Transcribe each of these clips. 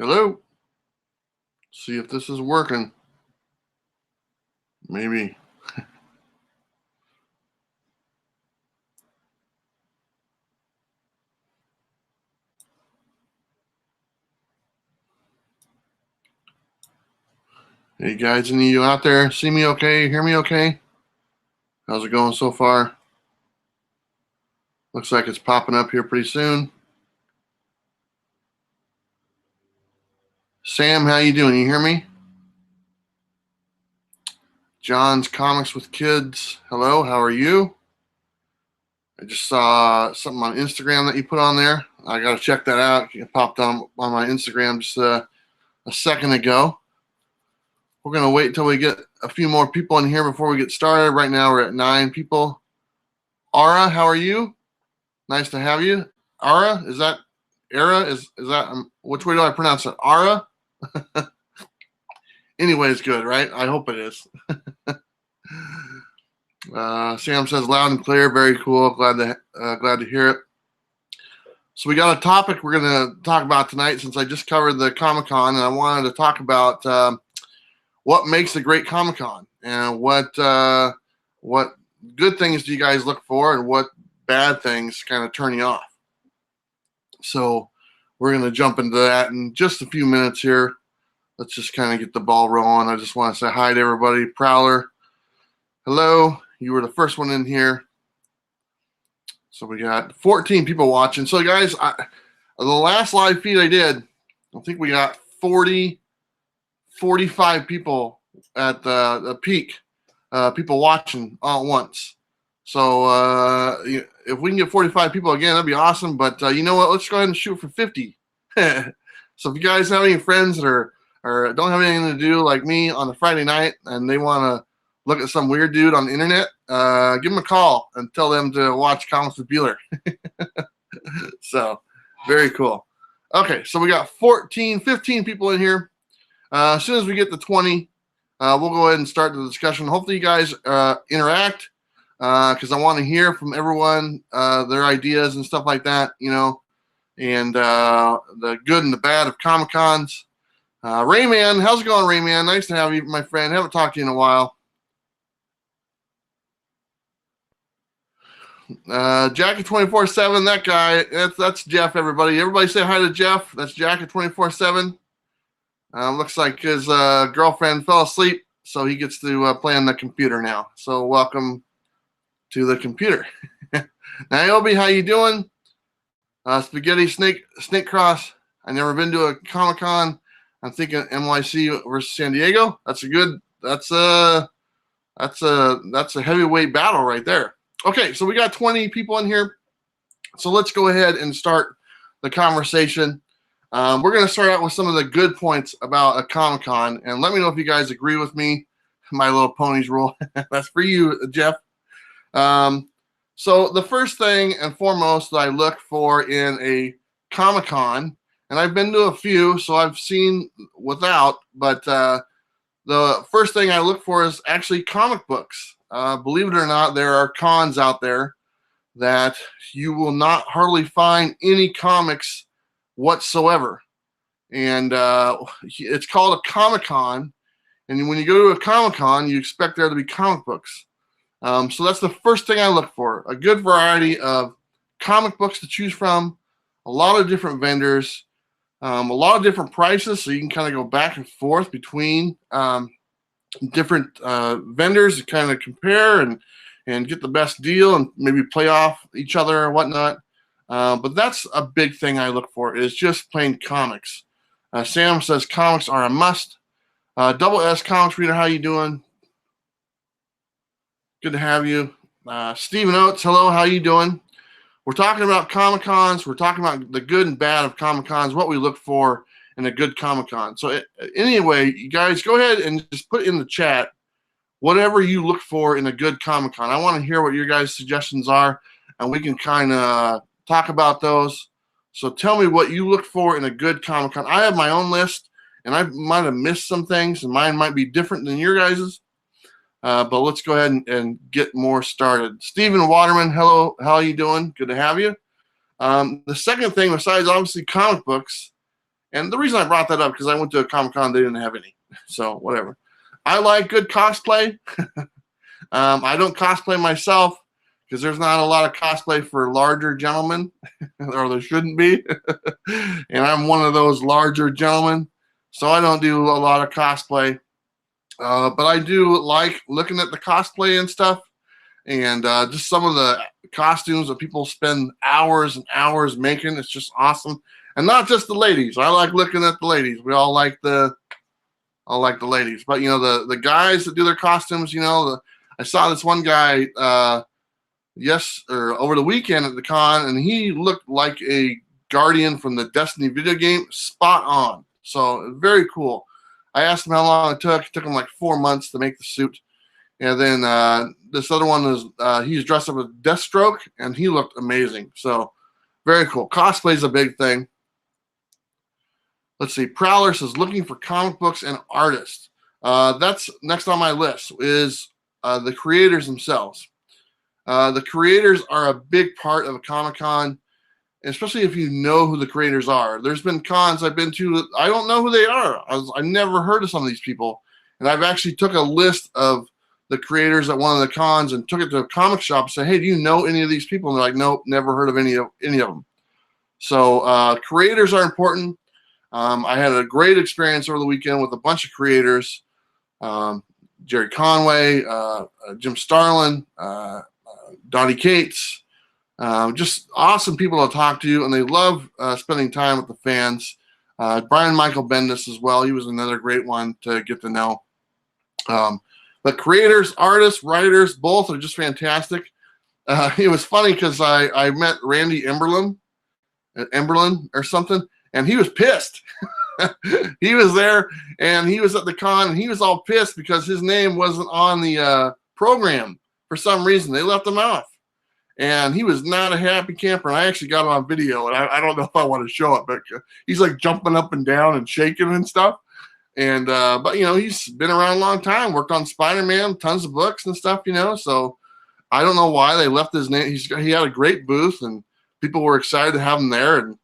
Hello. See if this is working. Maybe. Hey guys, any of you out there see me okay? Hear me okay? How's it going so far? Looks like it's popping up here pretty soon. Sam, how you doing? You hear me? John's Comics with Kids. Hello, how are you? I just saw something on Instagram that you put on there. I got to check that out. It popped on my Instagram just a second ago. We're going to wait till we get a few more people in here before we get started. Right now we're at 9 people. Ara, how are you? Nice to have you. Ara, is that Ara? Is that which way do I pronounce it? Ara? Anyway, it's good, right? I hope it is. Sam says loud and clear. Very cool. Glad to hear it. So we got a topic we're going to talk about tonight since I just covered the Comic-Con, and I wanted to talk about what makes a great Comic-Con and what good things do you guys look for and what bad things kind of turn you off. So we're going to jump into that in just a few minutes here. Let's just kind of get the ball rolling. I just want to say hi to everybody. Prowler, hello. You were the first one in here. So we got 14 people watching. So guys, the last live feed I did, I think we got 45 people at the peak, people watching all at once. So if we can get 45 people again, that'd be awesome. But you know what? Let's go ahead and shoot for 50. So if you guys have any friends that are or don't have anything to do like me on a Friday night and they want to look at some weird dude on the internet, give them a call and tell them to watch Comics with Bueller. So very cool. Okay, so we got 15 people in here. As soon as we get to 20, we'll go ahead and start the discussion. Hopefully you guys interact because I want to hear from everyone, their ideas and stuff like that, you know, and the good and the bad of Comic-Cons. Rayman, how's it going, Rayman? Nice to have you, my friend. Haven't talked to you in a while. Jacket 24/7, that guy, that's Jeff, everybody. Everybody say hi to Jeff. That's Jacket 24/7. Looks like his girlfriend fell asleep, so he gets to play on the computer now. So welcome to the computer. Niobe, how you doing? Spaghetti Snake Cross. I never been to a Comic-Con. I'm thinking NYC versus San Diego. That's a heavyweight battle right there. Okay, so we got 20 people in here. So let's go ahead and start the conversation. We're going to start out with some of the good points about a Comic-Con, and let me know if you guys agree with me. My Little Ponies rule. That's for you, Jeff. So the first thing and foremost that I look for in a Comic-Con, and I've been to a few, so I've seen without, but the first thing I look for is actually comic books. Believe it or not, there are cons out there that you will not hardly find any comics whatsoever. And it's called a Comic-Con. And when you go to a Comic-Con, you expect there to be comic books. So that's the first thing I look for. A good variety of comic books to choose from, a lot of different vendors, a lot of different prices, so you can kind of go back and forth between different vendors to kind of compare and get the best deal and maybe play off each other or whatnot. But that's a big thing I look for is just plain comics. Sam says comics are a must. Double S Comics Reader, how you doing? Good to have you. Stephen Oates, hello, how you doing? We're talking about Comic-Cons. We're talking about the good and bad of Comic-Cons, what we look for in a good Comic-Con. So anyway, you guys go ahead and just put in the chat whatever you look for in a good Comic-Con. I want to hear what your guys' suggestions are, and we can kind of talk about those. So tell me what you look for in a good Comic-Con. I have my own list, and I might have missed some things, and mine might be different than your guys's. But let's go ahead and get more started. Stephen Waterman, hello, how are you doing? Good to have you. The second thing, besides obviously comic books, And the reason I brought that up because I went to a Comic-Con, they didn't have any. So whatever. I like good cosplay. I don't cosplay myself because there's not a lot of cosplay for larger gentlemen, or there shouldn't be. And I'm one of those larger gentlemen, so I don't do a lot of cosplay. But I do like looking at the cosplay and stuff, and just some of the costumes that people spend hours and hours making. It's just awesome. And not just the ladies. I like looking at the ladies. We all like the ladies. But, you know, the guys that do their costumes, you know, I saw this one guy over the weekend at the con, and he looked like a Guardian from the Destiny video game, spot on. So very cool. I asked him how long it took. It took him like 4 months to make the suit. And then this other one is he's dressed up as Deathstroke, and he looked amazing. So very cool. Cosplay is a big thing. Let's see. Prowler says looking for comic books and artists. That's next on my list is the creators themselves. The creators are a big part of a Comic-Con, especially if you know who the creators are. There's been cons I've been to, I don't know who they are. I never heard of some of these people. And I've actually took a list of the creators at one of the cons and took it to a comic shop and said, hey, do you know any of these people? And they're like, nope, never heard of any of them. So creators are important. I had a great experience over the weekend with a bunch of creators. Jerry Conway, Jim Starlin, Donnie Cates, just awesome people to talk to, and they love spending time with the fans. Brian Michael Bendis as well. He was another great one to get to know. But creators, artists, writers, both are just fantastic. It was funny because I met Randy Emberlin or something, and he was pissed. He was there, and he was at the con, and he was all pissed because his name wasn't on the program for some reason. They left him off, and he was not a happy camper. And I actually got him on video, and I don't know if I want to show it, but he's like jumping up and down and shaking and stuff. And but you know, he's been around a long time, worked on Spider-Man, tons of books and stuff, you know. So I don't know why they left his name. He had a great booth, and people were excited to have him there, and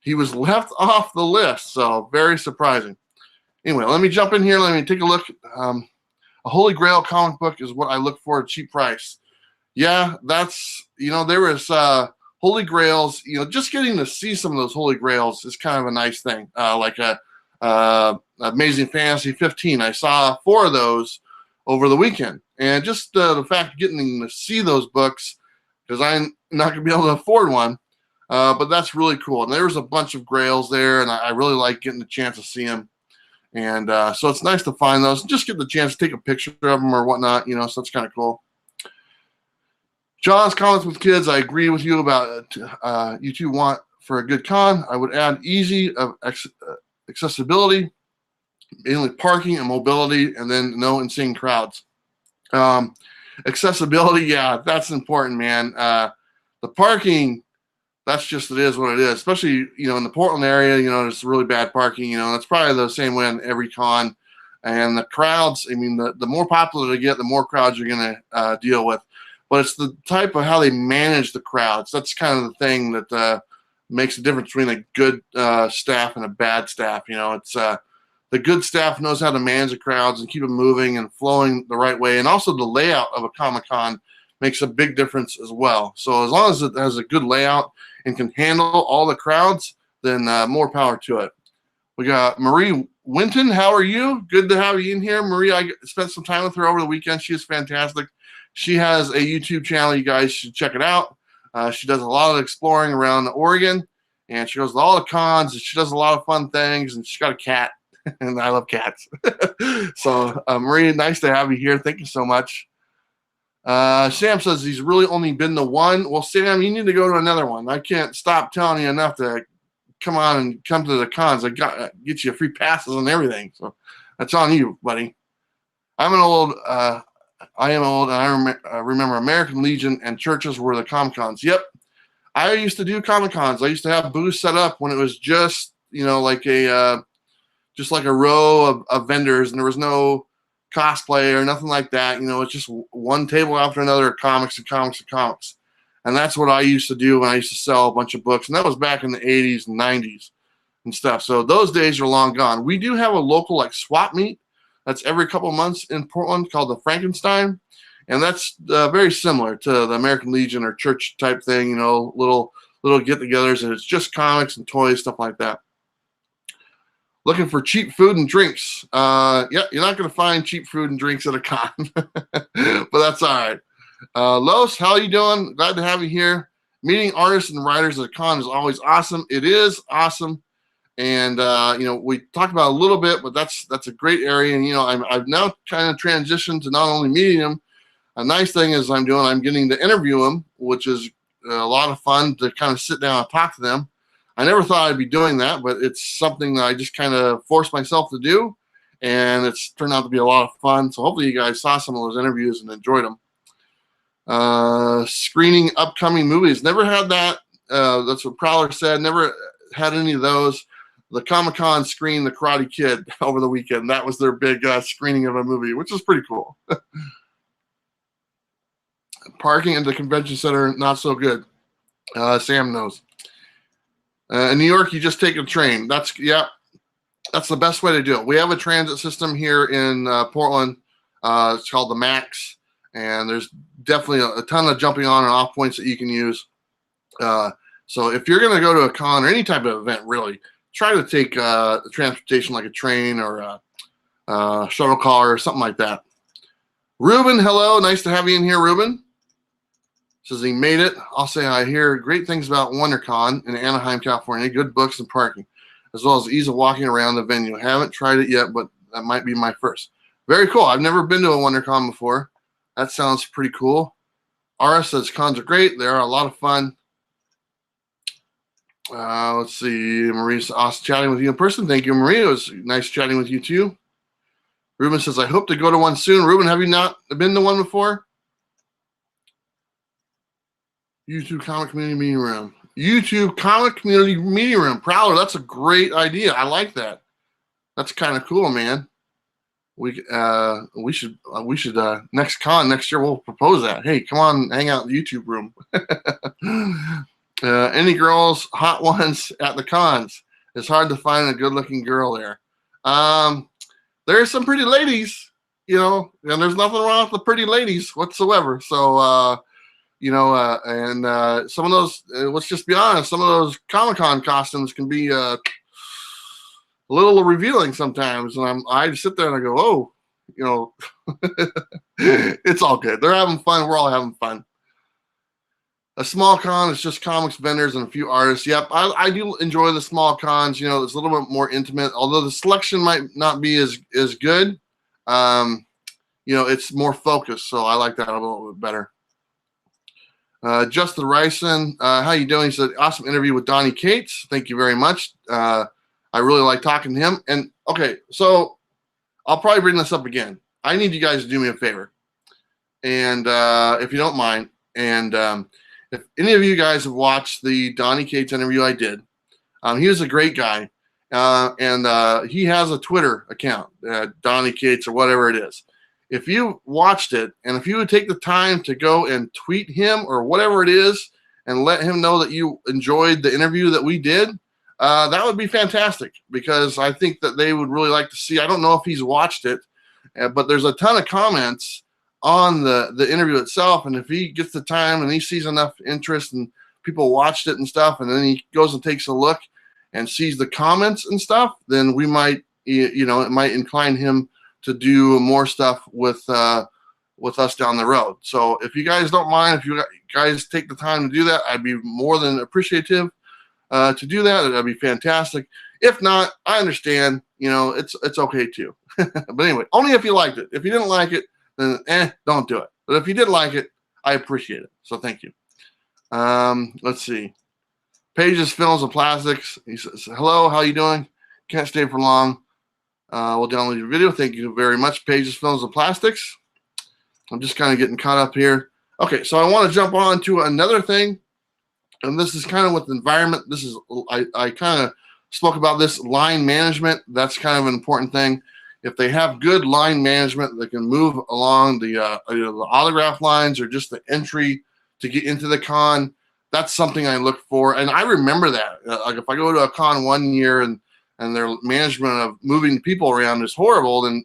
he was left off the list. So very surprising. Anyway, let me jump in here. Let me take a look. A Holy Grail comic book is what I look for at cheap price. Yeah, that's, you know, there was Holy Grails, you know, just getting to see some of those Holy Grails is kind of a nice thing. Like Amazing Fantasy 15. I saw 4 of those over the weekend. And just the fact of getting to see those books, because I'm not going to be able to afford one, but that's really cool. And there was a bunch of Grails there, and I really like getting the chance to see them. And so it's nice to find those and just get the chance to take a picture of them or whatnot, you know, so it's kind of cool. John's comments with kids, I agree with you about you two want for a good con. I would add easy of accessibility, mainly parking and mobility, and then no insane crowds. Accessibility, yeah, that's important, man. The parking, that's just, it is what it is, especially, you know, in the Portland area, you know, there's really bad parking, you know, that's probably the same way in every con. And the crowds, I mean, the more popular they get, the more crowds you're going to deal with. But it's the type of how they manage the crowds. That's kind of the thing that makes the difference between a good staff and a bad staff. You know, it's the good staff knows how to manage the crowds and keep them moving and flowing the right way. And also the layout of a Comic-Con makes a big difference as well. So as long as it has a good layout and can handle all the crowds, then more power to it. We got Marie Winton. How are you? Good to have you in here. Marie, I spent some time with her over the weekend. She is fantastic. She has a YouTube channel. You guys should check it out. She does a lot of exploring around Oregon, and she goes to all the cons, and she does a lot of fun things, and she's got a cat, and I love cats. So, Marie, nice to have you here. Thank you so much. Sam says he's really only been to one. Well, Sam, you need to go to another one. I can't stop telling you enough to come on and come to the cons. I got get you free passes and everything. So that's on you, buddy. I am old, and I remember American Legion and churches were the Comic-Cons. Yep. I used to do Comic-Cons. I used to have booths set up when it was just, you know, like just like a row of vendors, and there was no cosplay or nothing like that. You know, it's just one table after another of comics and comics and comics. And that's what I used to do when I used to sell a bunch of books. And that was back in the 80s and 90s. and stuff. So those days are long gone. We do have a local like swap meet that's every couple of months in Portland called the Frankenstein. And that's very similar to the American Legion or church type thing, you know, little get-togethers, and it's just comics and toys, stuff like that. Looking for cheap food and drinks. Yeah, you're not going to find cheap food and drinks at a con, but that's all right. Los, how are you doing? Glad to have you here. Meeting artists and writers at a con is always awesome. It is awesome. And, you know, we talked about a little bit, but that's a great area. And, you know, I've now kind of transitioned to not only meeting them. A nice thing is I'm getting to interview them, which is a lot of fun to kind of sit down and talk to them. I never thought I'd be doing that, but it's something that I just kind of forced myself to do, and it's turned out to be a lot of fun. So hopefully you guys saw some of those interviews and enjoyed them. Screening upcoming movies. Never had that. That's what Prowler said. Never had any of those. The Comic-Con screened The Karate Kid over the weekend. That was their big screening of a movie, which was pretty cool. Parking at the convention center, not so good. Sam knows. In New York, you just take a train. That's the best way to do it. We have a transit system here in Portland. It's called the MAX, and there's definitely a ton of jumping on and off points that you can use. So if you're going to go to a con or any type of event, really, try to take transportation like a train or a shuttle car or something like that. Ruben, hello. Nice to have you in here, Ruben. Says he made it. I'll say I hear great things about WonderCon in Anaheim, California. Good books and parking, as well as the ease of walking around the venue. Haven't tried it yet, but that might be my first. Very cool. I've never been to a WonderCon before. That sounds pretty cool. RS says cons are great. They are a lot of fun. Let's see. Marie's awesome chatting with you in person. Thank you, Marie. It was nice chatting with you too. Ruben says, I hope to go to one soon. Ruben, have you not been to one before? YouTube Comic Community Meeting Room. YouTube Comic Community Meeting Room. Prowler, that's a great idea. I like that. That's kind of cool, man. We should next con next year we'll propose that. Hey, come on, hang out in the YouTube room. Any girls, hot ones at the cons? It's hard to find a good-looking girl there. There are some pretty ladies, you know, and there's nothing wrong with the pretty ladies whatsoever. So, you know, and some of those, let's just be honest, some of those Comic-Con costumes can be a little revealing sometimes. And I just sit there and I go, oh, you know, it's all good. They're having fun. We're all having fun. A small con is just comics vendors and a few artists. Yep, I do enjoy the small cons. You know, it's a little bit more intimate, although the selection might not be as good. You know, it's more focused, so I like that a little bit better. Justin Ryson, how you doing? He said, awesome interview with Donnie Cates. Thank you very much. I really like talking to him. And, okay, so I'll probably bring this up again. I need you guys to do me a favor. And if you don't mind, and if any of you guys have watched the Donnie Cates interview I did, he was a great guy. And he has a Twitter account, Donnie Cates or whatever it is. If you watched it, and if you would take the time to go and tweet him or whatever it is and let him know that you enjoyed the interview that we did, that would be fantastic, because I think that they would really like to see. I don't know if he's watched it, but there's a ton of comments on the interview itself, and if he gets the time and he sees enough interest and people watched it and stuff, and then he goes and takes a look and sees the comments and stuff, then we might, you know, it might incline him to do more stuff with us down the road. So if you guys don't mind, if you guys take the time to do that, I'd be more than appreciative to do that. That'd be fantastic. If not, I understand. You know, it's okay too. But anyway, only if you liked it. If you didn't like it, then don't do it. But if you did like it, I appreciate it. So thank you. Let's see. Pages, Films, and Plastics. He says, hello, how you doing? Can't stay for long. We'll download your video. Thank you very much, Pages, Films, and Plastics. I'm just kind of getting caught up here. Okay, so I want to jump on to another thing, and this is kind of with the environment. This is I kind of spoke about this line management. That's kind of an important thing. If they have good line management, they can move along the autograph lines or just the entry to get into the con. that's something I look for. And I remember that. Like if I go to a con one year and their management of moving people around is horrible, then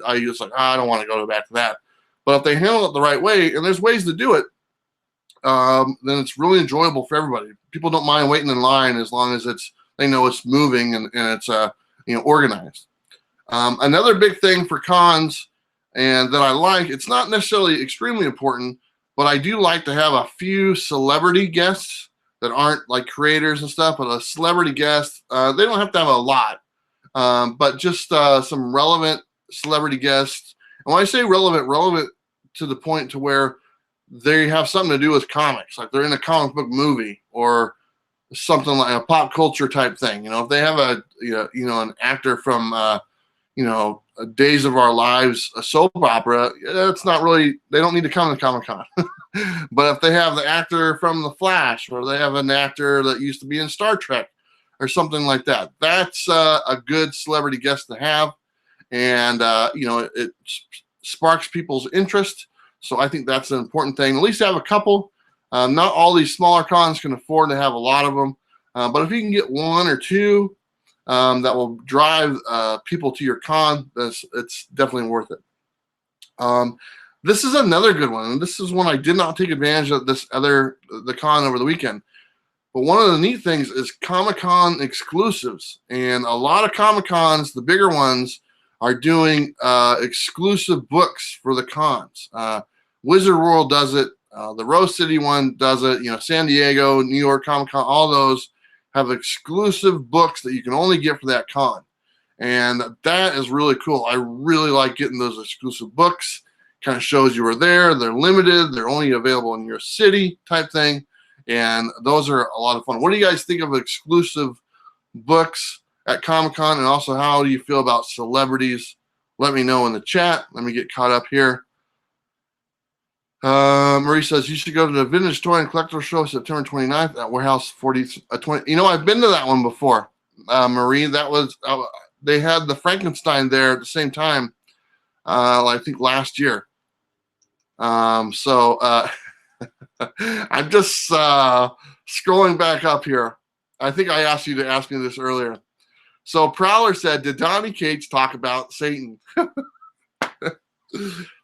I just like, I don't want to go back to that. But if they handle it the right way, and there's ways to do it, then it's really enjoyable for everybody. People don't mind waiting in line as long as they know it's moving and it's organized. Another big thing for cons and that I like, it's not necessarily extremely important, but I do like to have a few celebrity guests that aren't like creators and stuff, but a celebrity guest. They don't have to have a lot, but just some relevant celebrity guests. And when I say relevant to the point to where they have something to do with comics, like they're in a comic book movie or something like a pop culture type thing. If they have an actor from Days of Our Lives, a soap opera, it's not really, they don't need to come to Comic-Con. But if they have the actor from The Flash, or they have an actor that used to be in Star Trek or something like that, that's a good celebrity guest to have. And, it sparks people's interest. So I think that's an important thing. At least have a couple. Not all these smaller cons can afford to have a lot of them. But if you can get one or two that will drive people to your con, it's definitely worth it. This is another good one. And this is one I did not take advantage of the con over the weekend. But one of the neat things is Comic-Con exclusives. And a lot of Comic-Cons, the bigger ones, are doing exclusive books for the cons. Wizard World does it. The Rose City one does it. San Diego, New York Comic-Con, all those have exclusive books that you can only get for that con. And that is really cool. I really like getting those exclusive books. Kind of shows you were there. They're limited. They're only available in your city type thing. And those are a lot of fun. What do you guys think of exclusive books at Comic-Con? And also, how do you feel about celebrities? Let me know in the chat. Let me get caught up here. Marie says, you should go to the Vintage Toy and Collector Show September 29th at Warehouse 20. I've been to that one before, Marie. That was, they had the Frankenstein there at the same time, I think last year. I'm just scrolling back up here. I think I asked you to ask me this earlier. So Prowler said, did Donny Cates talk about Satan?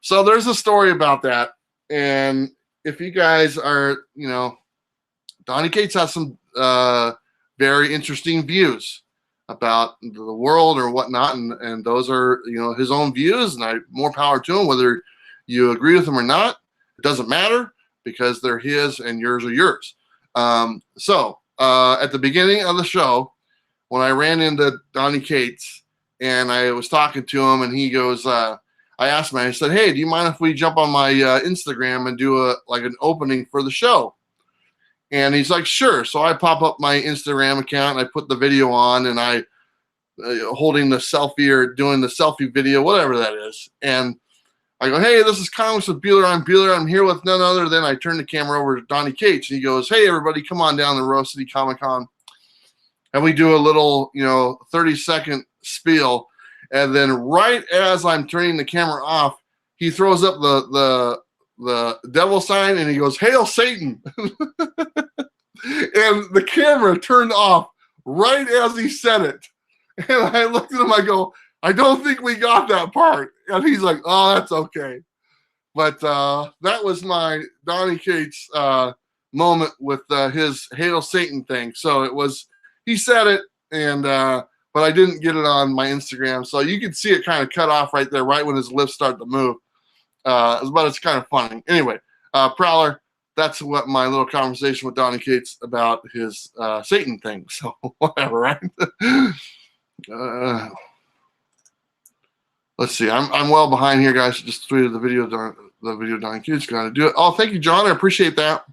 So there's a story about that. And if you guys are, Donny Cates has some very interesting views about the world or whatnot. And those are, his own views, and more power to him, whether you agree with him or not. It doesn't matter, because they're his and yours are yours. So at the beginning of the show, when I ran into Donny Cates and I was talking to him, and he goes, I asked him, I said, hey, do you mind if we jump on my Instagram and do an opening for the show? And he's like, sure. So I pop up my Instagram account and I put the video on, and I holding the selfie or doing the selfie video, whatever that is. And I go, hey, this is Comics with Bueller. I'm Bueller. I'm here with none other than, I turn the camera over to Donny Cates, and he goes, hey, everybody, come on down to Rose City Comic-Con. And we do a little, 30-second spiel. And then right as I'm turning the camera off, he throws up the devil sign, and he goes, Hail Satan. And the camera turned off right as he said it. And I looked at him, I go, I don't think we got that part. And he's like, oh, that's okay. But that was my Donny Cates moment with his Hail Satan thing. So it was, he said it, and but I didn't get it on my Instagram. So you can see it kind of cut off right there, right when his lips start to move. But it's kind of funny. Anyway, Prowler, that's what my little conversation with Donny Cates about his Satan thing. So whatever, right? Let's see. I'm well behind here, guys. Just tweeted the video. Donny Cates got to do it. Oh, thank you, John. I appreciate that.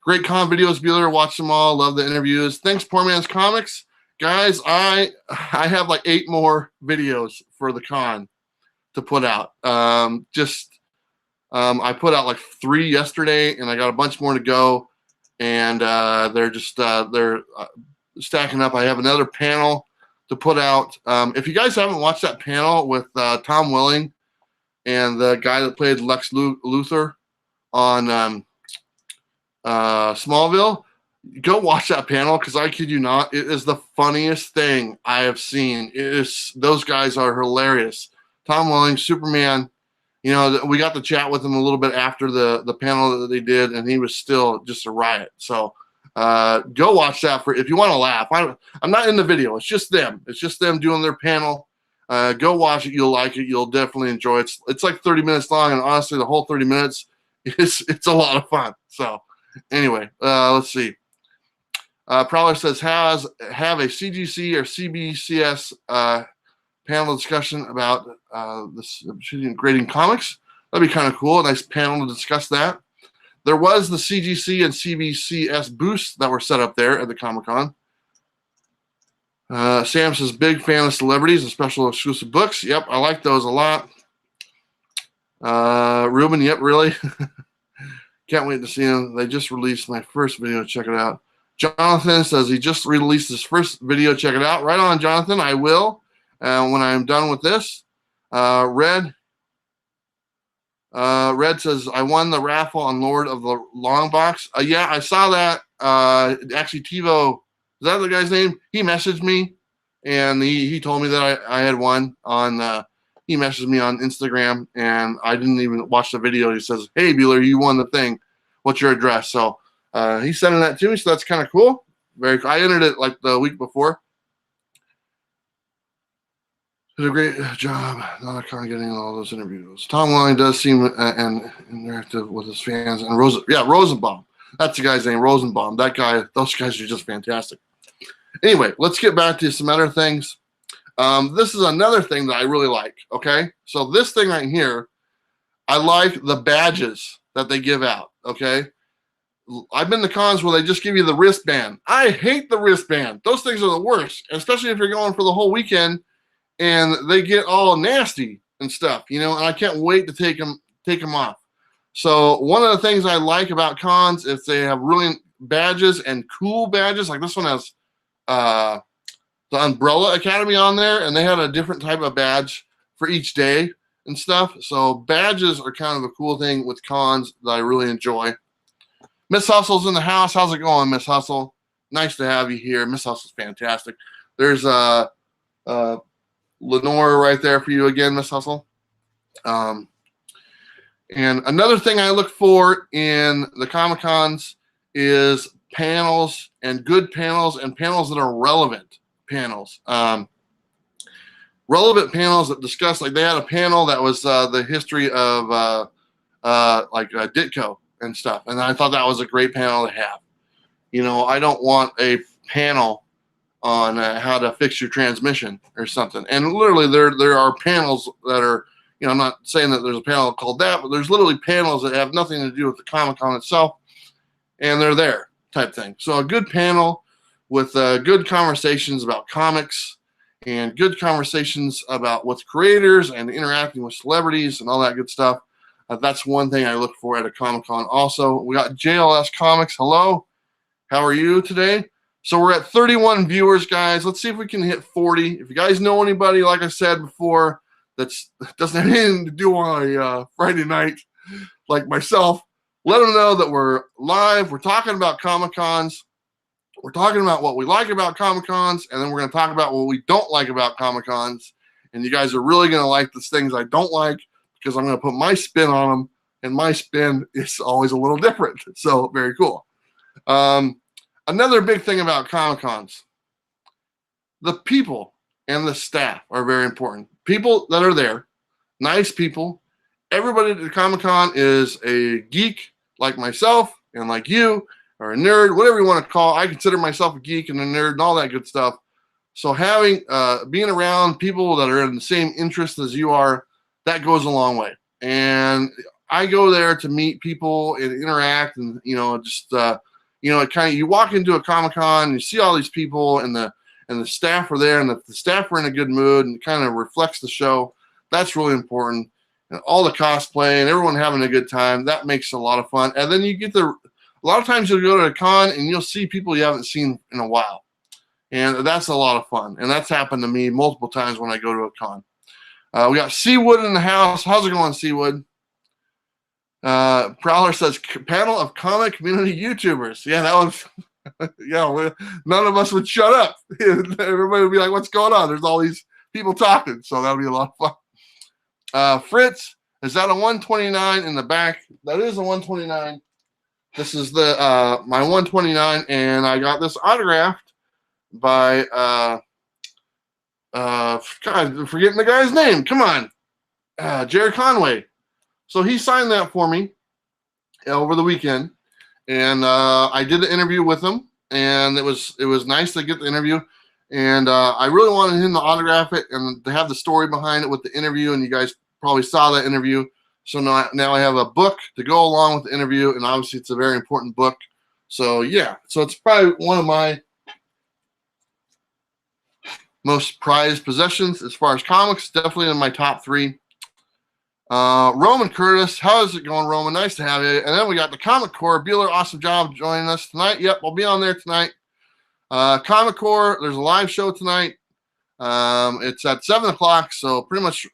Great con videos, Bueller. Watch them all. Love the interviews. Thanks, Poor Man's Comics. Guys, I have like 8 more videos for the con to put out. I put out like 3 yesterday, and I got a bunch more to go. And they're just they're stacking up. I have another panel to put out. If you guys haven't watched that panel with Tom Welling and the guy that played Lex Luthor on Smallville, go watch that panel because I kid you not, it is the funniest thing I have seen. It is, those guys are hilarious. Tom Welling, Superman. You know, we got to chat with him a little bit after the panel that they did, and he was still just a riot. So go watch that for if you want to laugh. I'm not in the video. It's just them. It's just them doing their panel. Go watch it. You'll like it. You'll definitely enjoy it. It's like 30 minutes long, and honestly, the whole 30 minutes it's a lot of fun. So anyway, let's see. Prowler says have a CGC or CBCS panel discussion about this grading comics. That'd be kind of cool. A nice panel to discuss that. There was the CGC and CBCS booths that were set up there at the Comic-Con. Sam says big fan of celebrities and special exclusive books. Yep, I like those a lot. Ruben, yep, really. Can't wait to see them. They just released my first video. Check it out. Jonathan says he just released his first video. Check it out. Right on, Jonathan. I will when I'm done with this. Red says I won the raffle on Lord of the Long Box. Yeah, I saw that. Actually, TiVo, is that the guy's name? He messaged me, and he told me that I had won on. He messaged me on Instagram, and I didn't even watch the video. He says, "Hey, Bueller, you won the thing. What's your address?" So he's sending that to me, so that's kind of cool. Very cool. I entered it like the week before. Did a great job. Not kind of getting all those interviews. Tom Welling does seem and interactive with his fans. And Rosenbaum. That's the guy's name, Rosenbaum. That guy. Those guys are just fantastic. Anyway, let's get back to some other things. This is another thing that I really like. Okay, so this thing right here, I like the badges that they give out. Okay, I've been to cons where they just give you the wristband. I hate the wristband. Those things are the worst, especially if you're going for the whole weekend and they get all nasty and stuff, you know, and I can't wait to take them off. So one of the things I like about cons is they have really badges and cool badges. Like this one has the Umbrella Academy on there, and they had a different type of badge for each day and stuff. So badges are kind of a cool thing with cons that I really enjoy. Miss Hustle's in the house. How's it going, Miss Hustle? Nice to have you here. Miss Hustle's fantastic. There's Lenore right there for you again, Miss Hustle. And another thing I look for in the Comic-Cons is panels, and good panels, and panels that are relevant panels. Relevant panels that discuss, like they had a panel that was the history of Ditko and stuff, and I thought that was a great panel to have. You know, I don't want a panel on how to fix your transmission or something. And literally, there are panels that are, you know, I'm not saying that there's a panel called that, but there's literally panels that have nothing to do with the Comic-Con itself, and they're there type thing. So a good panel with good conversations about comics and good conversations about with creators and interacting with celebrities and all that good stuff. That's one thing I look for at a Comic-Con. Also, we got JLS Comics. Hello. How are you today? So we're at 31 viewers, guys. Let's see if we can hit 40. If you guys know anybody, like I said before, that doesn't have anything to do on a Friday night, like myself, let them know that we're live. We're talking about Comic-Cons. We're talking about what we like about Comic-Cons, and then we're going to talk about what we don't like about Comic-Cons. And you guys are really going to like the things I don't like, because I'm going to put my spin on them, and my spin is always a little different. So very cool. Another big thing about Comic-Cons, the people and the staff are very important. People that are there, nice people. Everybody at the Comic-Con is a geek like myself and like you, or a nerd, whatever you want to call it. I consider myself a geek and a nerd and all that good stuff. So having, being around people that are in the same interest as you are, that goes a long way. And I go there to meet people and interact, and, you know, just, you know, it kind of, you walk into a Comic-Con, you see all these people, and the staff are there, and the staff are in a good mood, and it kind of reflects the show. That's really important. And all the cosplay and everyone having a good time, that makes a lot of fun. And then you get a lot of times you'll go to a con and you'll see people you haven't seen in a while. And that's a lot of fun. And that's happened to me multiple times when I go to a con. We got Seawood in the house. How's it going, Seawood? Prowler says panel of comic community YouTubers. Yeah, that was. Yeah, none of us would shut up. Everybody would be like, "What's going on?" There's all these people talking, so that would be a lot of fun. Fritz, is that a 129 in the back? That is a 129. This is the my 129, and I got this autographed by God, I'm forgetting the guy's name. Come on, Jared Conway. So he signed that for me over the weekend, and I did the interview with him, and it was nice to get the interview, and I really wanted him to autograph it and to have the story behind it with the interview, and you guys probably saw that interview. So now I have a book to go along with the interview, and obviously it's a very important book. So yeah, so it's probably one of my most prized possessions as far as comics. Definitely in my top 3. Roman Curtis, how is it going, Roman? Nice to have you. And then we got the Comic Core. Bueller, awesome job joining us tonight. Yep, I'll be on there tonight. Comic Core, there's a live show tonight. It's at 7 o'clock, so pretty much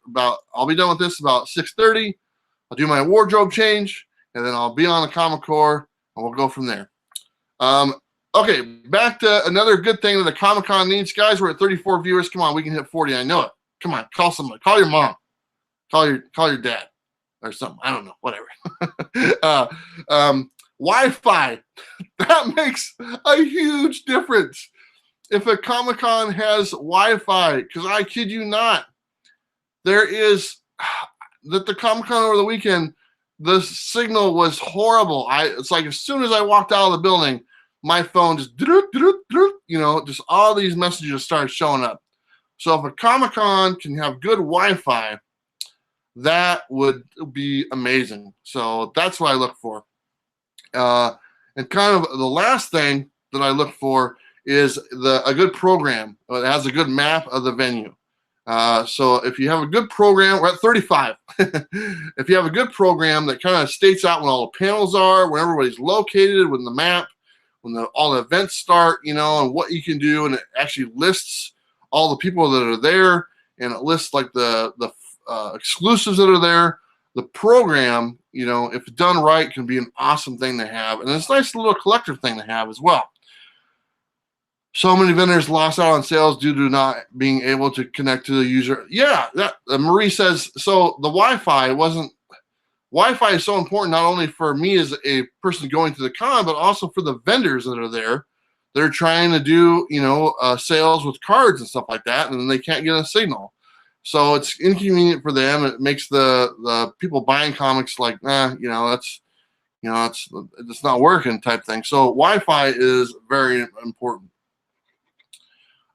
I'll be done with this about 6:30. I'll do my wardrobe change, and then I'll be on the Comic Core, and we'll go from there. Okay, back to another good thing that the Comic-Con needs. Guys, we're at 34 viewers. Come on, we can hit 40. I know it. Come on, call somebody. Call your mom. Call your dad or something. I don't know. Whatever. Wi-Fi. That makes a huge difference. If a Comic-Con has Wi-Fi, because I kid you not, there is that the Comic-Con over the weekend, the signal was horrible. It's like as soon as I walked out of the building, my phone just, just all these messages started showing up. So if a Comic-Con can have good Wi-Fi, that would be amazing. So that's what I look for. And kind of the last thing that I look for is a good program that has a good map of the venue. So if you have a good program, we're at 35. If you have a good program that kind of states out when all the panels are, where everybody's located, when the map, when all the events start, and what you can do, and it actually lists all the people that are there, and it lists like the exclusives that are there. The program, if done right, can be an awesome thing to have, and it's a nice little collector thing to have as well. So many vendors lost out on sales due to not being able to connect to the user. Yeah, that Marie says, so the Wi-Fi is so important, not only for me as a person going to the con, but also for the vendors that are there. They're trying to do, sales with cards and stuff like that, and then they can't get a signal. So it's inconvenient for them. It makes the people buying comics like, it's not working type thing. So Wi-Fi is very important.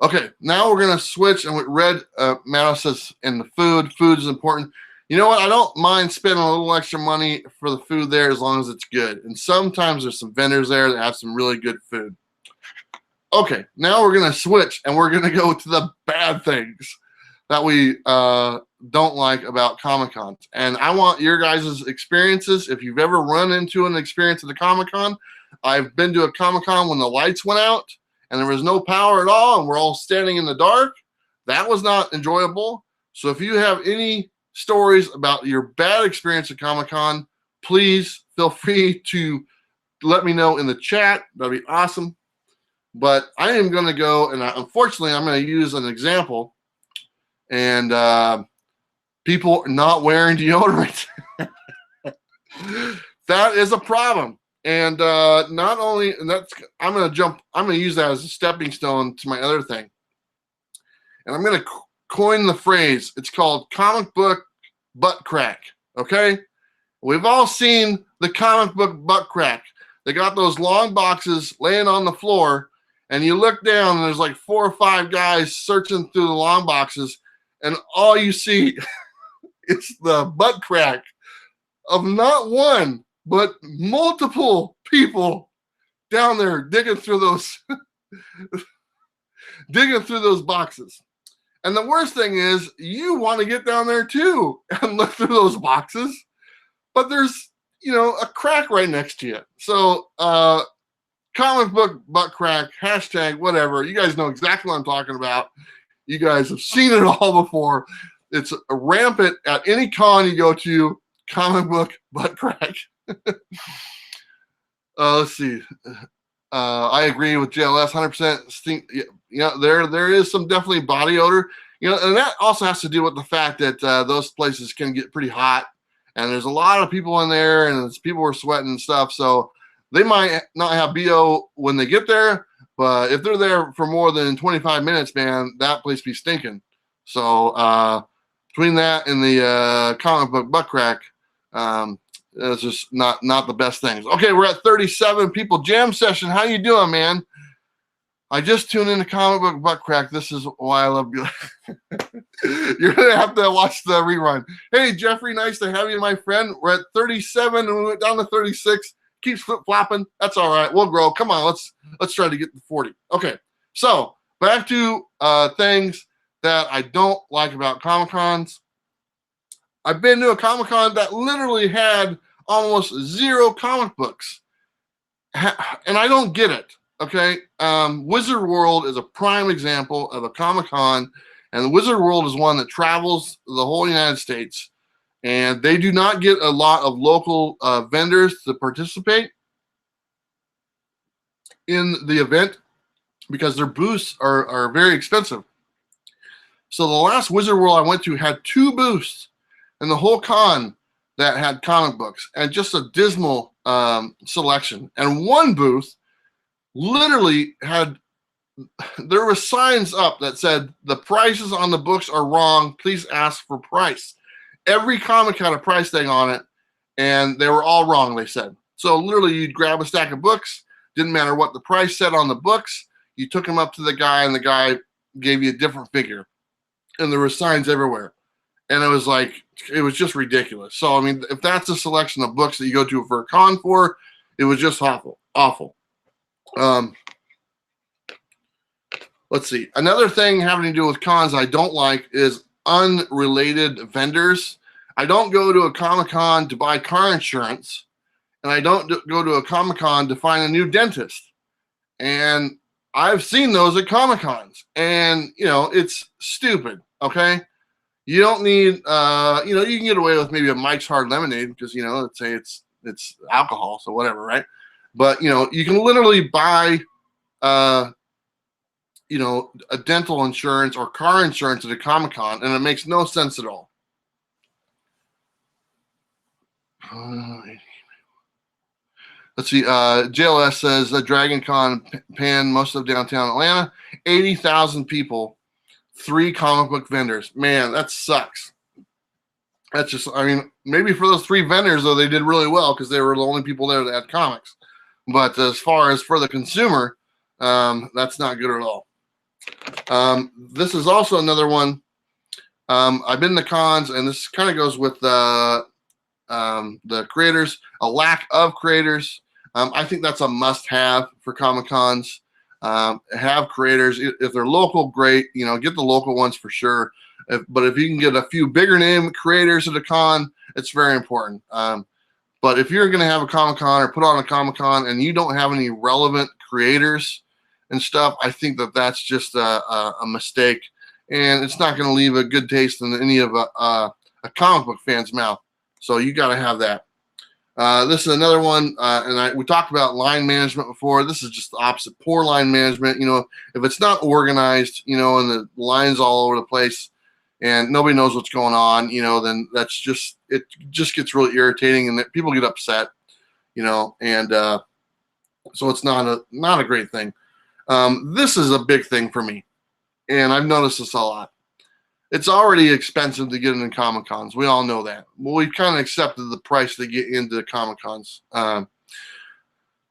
Okay, now we're going to switch, and with Red, Matt says, and the food is important. You know what? I don't mind spending a little extra money for the food there as long as it's good. And sometimes there's some vendors there that have some really good food. Okay, now we're going to switch, and we're going to go to the bad things that we don't like about Comic-Con. And I want your guys' experiences. If you've ever run into an experience at a Comic-Con, I've been to a Comic-Con when the lights went out and there was no power at all and we're all standing in the dark. That was not enjoyable. So if you have any stories about your bad experience at Comic-Con, please feel free to let me know in the chat. That'd be awesome. But I am going to go, and unfortunately, I'm going to use an example. And people not wearing deodorant. That is a problem. And not only, and I'm going to use that as a stepping stone to my other thing. And I'm going to coin the phrase. It's called comic book butt crack. Okay? We've all seen the comic book butt crack. They got those long boxes laying on the floor, and you look down, and there's like 4 or 5 guys searching through the long boxes, and all you see is the butt crack of not one, but multiple people down there digging through those boxes. And the worst thing is you want to get down there too and look through those boxes, but there's, a crack right next to you. So, comic book butt crack, hashtag, whatever. You guys know exactly what I'm talking about. You guys have seen it all before. It's rampant at any con you go to. comic book butt crack. Let's see. I agree with JLS 100%. There is some definitely body odor, and that also has to do with the fact that those places can get pretty hot, and there's a lot of people in there, and people are sweating and stuff. So they might not have BO when they get there, but if they're there for more than 25 minutes, man, that place be stinking. So between that and the comic book butt crack, it's just not the best things. Okay, we're at 37 people. Jam session. How you doing, man? I just tuned into comic book butt crack. This is why I love you. You're gonna have to watch the rerun. Hey, Jeffrey, nice to have you, my friend. We're at 37 and we went down to 36. Keeps flip flopping. That's all right. We'll grow. Come on, let's try to get to 40. Okay, so back to things that I don't like about Comic Cons. I've been to a Comic Con that literally had almost zero comic books, and I don't get it. Okay, Wizard World is a prime example of a Comic Con, and the Wizard World is one that travels the whole United States, and they do not get a lot of local vendors to participate in the event because their booths are very expensive. So the last Wizard World I went to had 2 booths in the whole con that had comic books, and just a dismal selection. And one booth literally had, there were signs up that said, the prices on the books are wrong, please ask for price. Every comic had a price tag on it, and they were all wrong, they said. So literally you'd grab a stack of books, didn't matter what the price said on the books, you took them up to the guy, and the guy gave you a different figure. And there were signs everywhere. And it was like, it was just ridiculous. So, I mean, if that's a selection of books that you go to for a con for, it was just awful. Let's see. Another thing having to do with cons I don't like is unrelated vendors. I don't go to a Comic-Con to buy car insurance, and I don't go to a Comic-Con to find a new dentist. And I've seen those at Comic-Cons, and, it's stupid, okay? You don't need, you can get away with maybe a Mike's Hard Lemonade because, let's say it's alcohol, so whatever, right? But, you can literally buy, a dental insurance or car insurance at a Comic-Con, and it makes no sense at all. Let's see. JLS says that Dragon Con panned most of downtown Atlanta. 80,000 people, 3 comic book vendors. Man, that sucks. That's just, maybe for those 3 vendors, though, they did really well because they were the only people there that had comics. But as far as for the consumer, that's not good at all. This is also another one. I've been to cons, and this kind of goes with the creators, a lack of creators. I think that's a must-have for Comic Cons. Have creators. If they're local, great. Get the local ones for sure. But if you can get a few bigger name creators at a con, it's very important. But if you're going to have a Comic Con or put on a Comic Con and you don't have any relevant creators and stuff, I think that's just a mistake, and it's not going to leave a good taste in any of a comic book fan's mouth. So you got to have that. This is another one, and we talked about line management before. This is just the opposite. Poor line management. If it's not organized, and the lines all over the place, and nobody knows what's going on, then it just gets really irritating, and that people get upset, and so it's not a great thing. This is a big thing for me, and I've noticed this a lot. It's already expensive to get into Comic Cons. We all know that. Well, we've kind of accepted the price to get into Comic Cons. But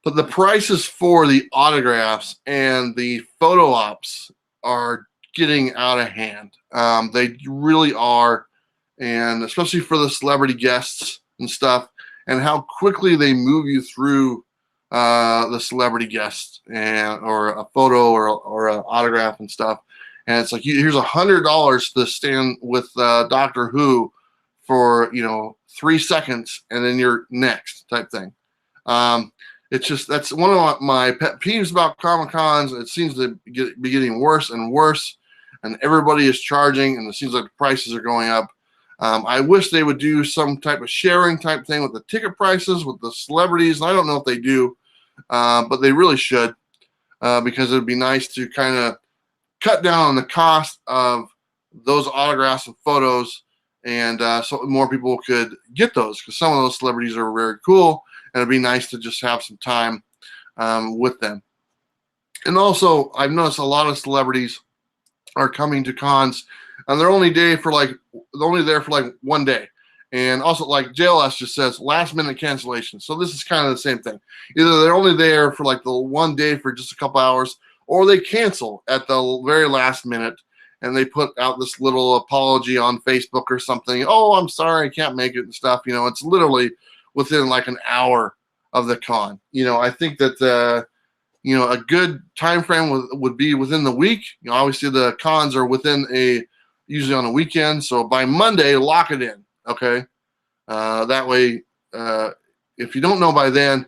the prices for the autographs and the photo ops are getting out of hand. They really are. And especially for the celebrity guests and stuff, and how quickly they move you through the celebrity guest or a photo or an autograph and stuff. And it's like, here's $100 to stand with Doctor Who for 3 seconds, and then you're next type thing. It's just, that's one of my pet peeves about Comic Cons. It seems to be getting worse and worse, and everybody is charging, and it seems like the prices are going up. I wish they would do some type of sharing type thing with the ticket prices with the celebrities. And I don't know if they do, but they really should, because it would be nice to kind of cut down on the cost of those autographs and photos, and so more people could get those, because some of those celebrities are very cool, and it'd be nice to just have some time with them. And also, I've noticed a lot of celebrities are coming to cons, and they're only there for like 1 day. And also, like JLS just says, last minute cancellation. So this is kind of the same thing. Either they're only there for like the 1 day for just a couple hours, or they cancel at the very last minute, and they put out this little apology on Facebook or something. Oh, I'm sorry, I can't make it and stuff. You know, it's literally within like an hour of the con. You know, I think that you know, a good time frame would be within the week. You know, obviously the cons are usually on a weekend. So by Monday, lock it in. Okay. That way, if you don't know by then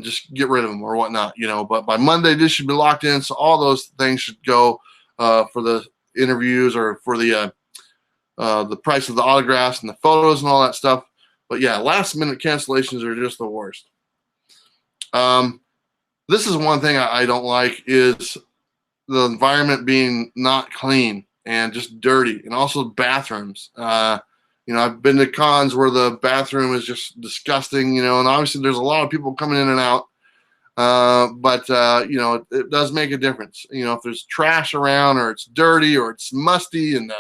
just get rid of them or whatnot, you know, but by Monday, this should be locked in. So all those things should go, for the interviews or for the price of the autographs and the photos and all that stuff. But yeah, last minute cancellations are just the worst. This is one thing I don't like, is the environment being not clean and just dirty, and also bathrooms. You know, I've been to cons where the bathroom is just disgusting, you know, and obviously there's a lot of people coming in and out. But you know, it does make a difference. You know, if there's trash around, or it's dirty, or it's musty, and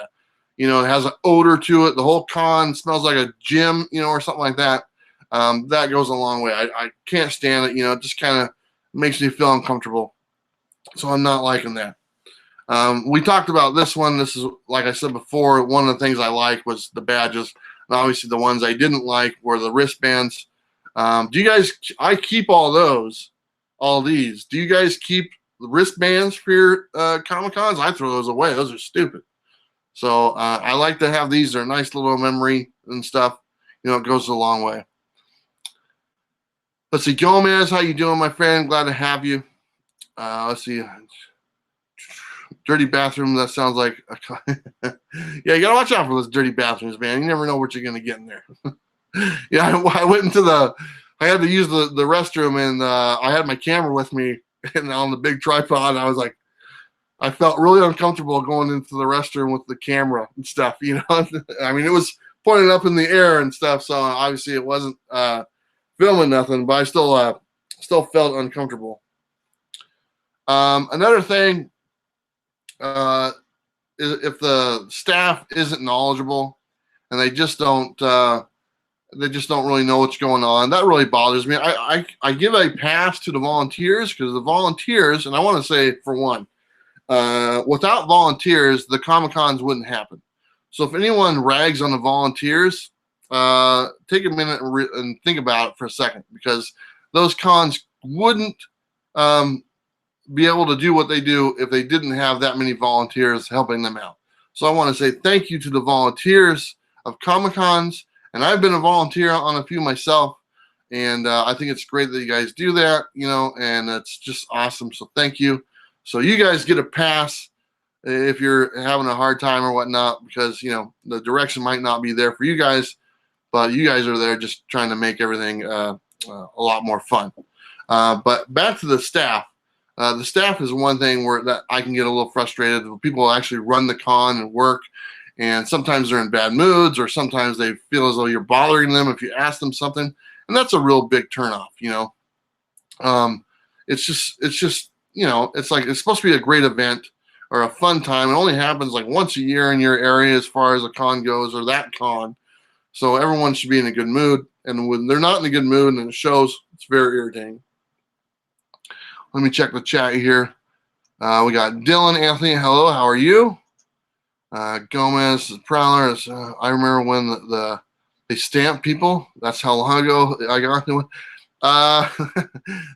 you know, it has an odor to it, the whole con smells like a gym, you know, or something like that. That goes a long way. I can't stand it. You know, it just kind of makes me feel uncomfortable. So I'm not liking that. We talked about this one. This is, like I said before, one of the things I liked was the badges. And obviously the ones I didn't like were the wristbands. Do you guys, I keep all these. Do you guys keep the wristbands for your Comic-Cons? I throw those away. Those are stupid. So I like to have these. They're a nice little memory and stuff. You know, it goes a long way. Let's see, Gomez, how you doing, my friend? Glad to have you. Let's see. Dirty bathroom, that sounds like yeah, you gotta watch out for those dirty bathrooms, man. You never know what you're gonna get in there. Yeah, I went into I had to use the restroom, and I had my camera with me and on the big tripod. I was like, I felt really uncomfortable going into the restroom with the camera and stuff, you know. I mean, it was pointed up in the air and stuff, so obviously it wasn't filming nothing, but I still felt uncomfortable. Another thing, is if the staff isn't knowledgeable and they just don't really know what's going on, that really bothers me. I give a pass to the volunteers, because the volunteers, and I want to say, for one, without volunteers, the Comic-Cons wouldn't happen. So if anyone rags on the volunteers, take a minute and think about it for a second, because those cons wouldn't be able to do what they do if they didn't have that many volunteers helping them out. So I want to say thank you to the volunteers of Comic-Cons, and I've been a volunteer on a few myself, and I think it's great that you guys do that, you know, and it's just awesome. So thank you. So you guys get a pass if you're having a hard time or whatnot, because, you know, the direction might not be there for you guys, but you guys are there just trying to make everything a lot more fun. But back to the staff. The staff is one thing where that I can get a little frustrated. People actually run the con and work, and sometimes they're in bad moods, or sometimes they feel as though you're bothering them if you ask them something, and that's a real big turnoff. You know, it's just you know, it's like, it's supposed to be a great event or a fun time. It only happens like once a year in your area as far as a con goes, or that con. So everyone should be in a good mood, and when they're not in a good mood and it shows, it's very irritating. Let me check the chat here. We got Dylan Anthony. Hello, how are you? Gomez, Prowler. I remember when they stamped people. That's how long ago I got into it.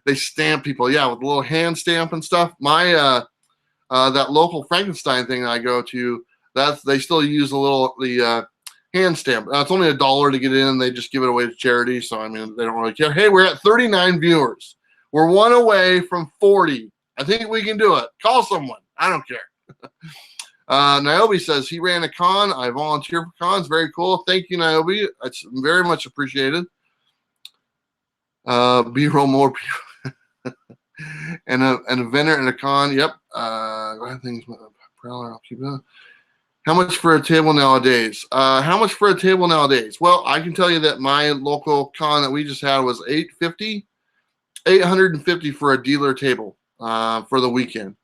They stamp people, yeah, with a little hand stamp and stuff. My that local Frankenstein thing I go to, they still use the hand stamp. It's only $1 to get in. They just give it away to charity. So I mean, they don't really care. Hey, we're at 39 viewers. We're one away from 40. I think we can do it. Call someone. I don't care. Niobe says he ran a con. I volunteer for cons. Very cool. Thank you, Niobe. That's very much appreciated. B-roll more people. and a vendor and a con. Yep. Things. I'll keep it. How much for a table nowadays? How much for a table nowadays? Well, I can tell you that my local con that we just had was $850 for a dealer table for the weekend,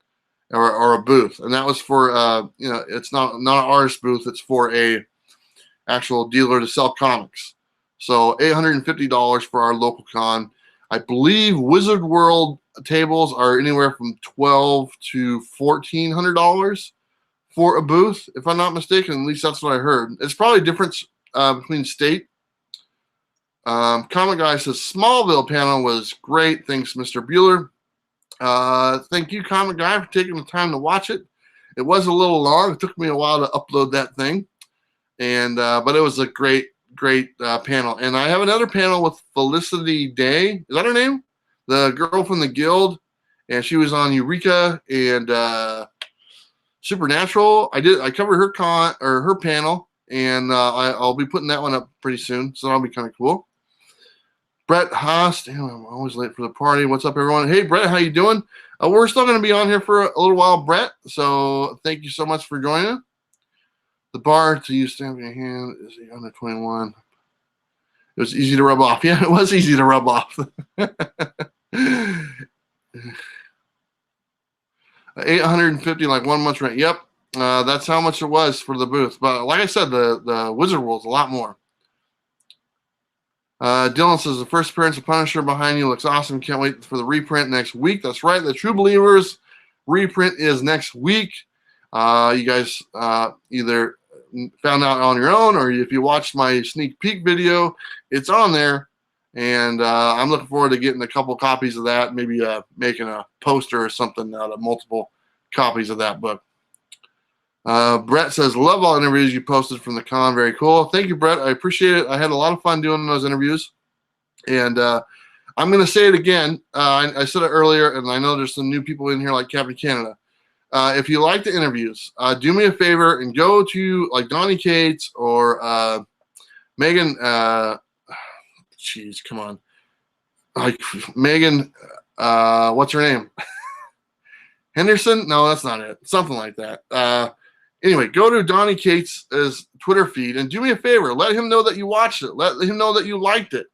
or a booth, and that was for it's not an artist booth. It's for a actual dealer to sell comics. So $850 for our local con. I believe Wizard World tables are anywhere from $1,200 to $1,400 for a booth, if I'm not mistaken. At least that's what I heard. It's probably a difference between state. Comic Guy says Smallville panel was great. Thanks, Mr. Bueller. Thank you, Comic Guy, for taking the time to watch it. It was a little long. It took me a while to upload that thing, and but it was a great panel. And I have another panel with Felicity Day. Is that her name? The girl from the Guild, and she was on Eureka and Supernatural. I covered her panel, and I'll be putting that one up pretty soon, so that'll be kind of cool. Brett Haas, damn, I'm always late for the party. What's up, everyone? Hey, Brett, how you doing? We're still going to be on here for a little while, Brett, so thank you so much for joining. The bar to use stamping your hand is under 21. It was easy to rub off. Yeah, it was easy to rub off. 850, like 1 month's rent. Yep, that's how much it was for the booth. But like I said, the Wizard World's a lot more. Dylan says the first appearance of Punisher behind you looks awesome. Can't wait for the reprint next week. That's right. The True Believers reprint is next week. You guys either found out on your own, or if you watched my sneak peek video, it's on there. And I'm looking forward to getting a couple copies of that, maybe making a poster or something out of multiple copies of that book. Brett says, love all interviews you posted from the con. Very cool. Thank you, Brett. I appreciate it. I had a lot of fun doing those interviews. And I'm going to say it again. I said it earlier, and I know there's some new people in here like Captain Canada. If you like the interviews, do me a favor and go to like Donny Cates or Megan. Jeez, come on. Like Megan, what's her name? Henderson? No, that's not it. Something like that. Anyway, go to Donny Cates' Twitter feed and do me a favor. Let him know that you watched it. Let him know that you liked it.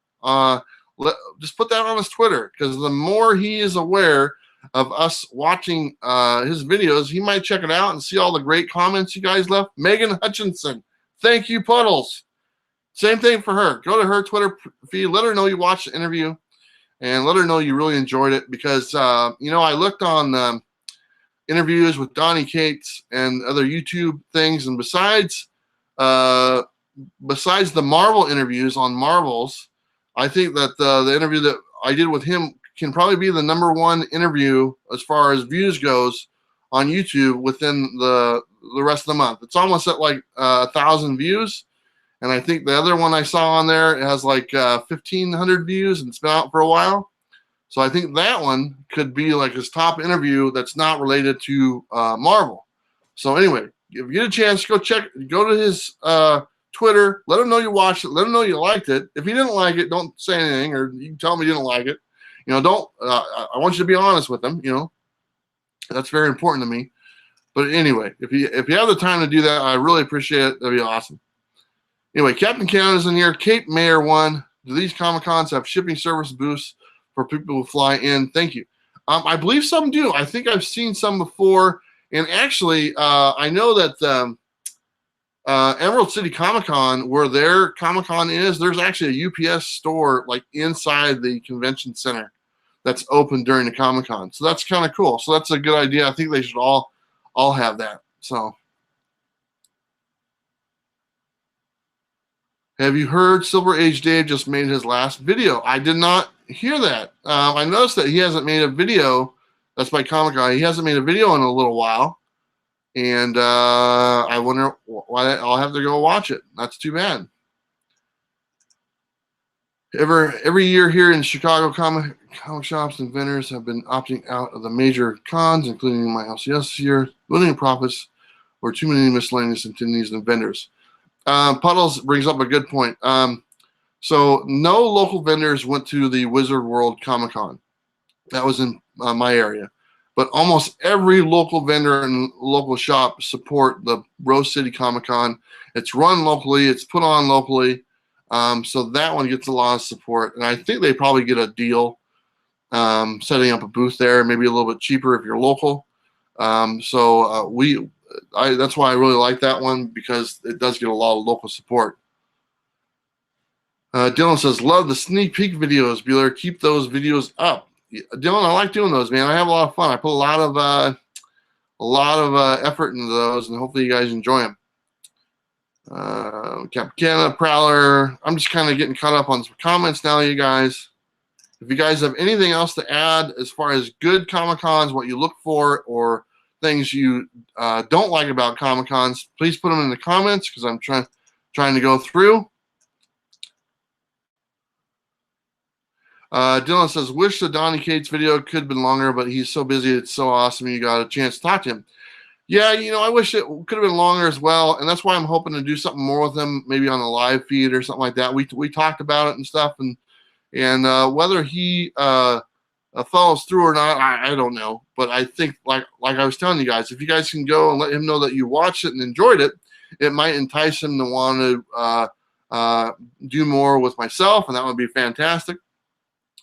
Just put that on his Twitter, because the more he is aware of us watching his videos, he might check it out and see all the great comments you guys left. Megan Hutchinson, thank you, Puddles. Same thing for her. Go to her Twitter feed. Let her know you watched the interview, and let her know you really enjoyed it, because, I looked on interviews with Donny Cates and other YouTube things, and besides the Marvel interviews on Marvels, I think that the interview that I did with him can probably be the #1 interview as far as views goes on YouTube within the rest of the month. It's almost at like 1,000 views. And I think the other one I saw on there, it has like 1,500 views, and it's been out for a while. So I think that one could be like his top interview that's not related to Marvel. So anyway, if you get a chance, go to his Twitter. Let him know you watched it. Let him know you liked it. If you didn't like it, don't say anything, or you can tell him you didn't like it. Don't. I want you to be honest with him. That's very important to me. But anyway, if you have the time to do that, I really appreciate it. That'd be awesome. Anyway, Captain Canada's in here. Cape Mayor 1. Do these Comic Cons have shipping service booths for people who fly in? Thank you. I believe some do. I think I've seen some before. And actually, I know that Emerald City Comic Con, where their Comic Con is, there's actually a UPS store like inside the convention center that's open during the Comic Con. So that's kind of cool. So that's a good idea. I think they should all have that. So. Have you heard Silver Age Dave just made his last video? I did not hear that. I noticed that he hasn't made a video. That's by Comic Guy. He hasn't made a video in a little while. And I wonder why. I'll have to go watch it. That's too bad. Every year here in Chicago, comic shops and vendors have been opting out of the major cons, including my LCS this year. Limiting profits or too many miscellaneous attendees and vendors. Puddles brings up a good point. So no local vendors went to the Wizard World Comic-Con. That was in my area. But almost every local vendor and local shop support the Rose City Comic-Con. It's run locally. It's put on locally. So that one gets a lot of support. And I think they probably get a deal setting up a booth there, maybe a little bit cheaper if you're local. That's why I really like that one, because it does get a lot of local support. Dylan says, love the sneak peek videos, Bueller. Keep those videos up. Dylan, I like doing those, man. I have a lot of fun. I put a lot of effort into those, and hopefully you guys enjoy them. Captain Canada, Prowler. I'm just kind of getting caught up on some comments now, you guys. If you guys have anything else to add as far as good Comic-Cons, what you look for, or things you don't like about Comic-Cons, please put them in the comments, because I'm trying to go through. Dylan says, wish the Donny Cates video could have been longer, but he's so busy. It's so awesome you got a chance to talk to him. Yeah, I wish it could have been longer as well, and that's why I'm hoping to do something more with him, maybe on a live feed or something like that. We talked about it and stuff, and whether he follows through or not, I don't know. But I think, like I was telling you guys, if you guys can go and let him know that you watched it and enjoyed it, it might entice him to want to do more with myself, and that would be fantastic.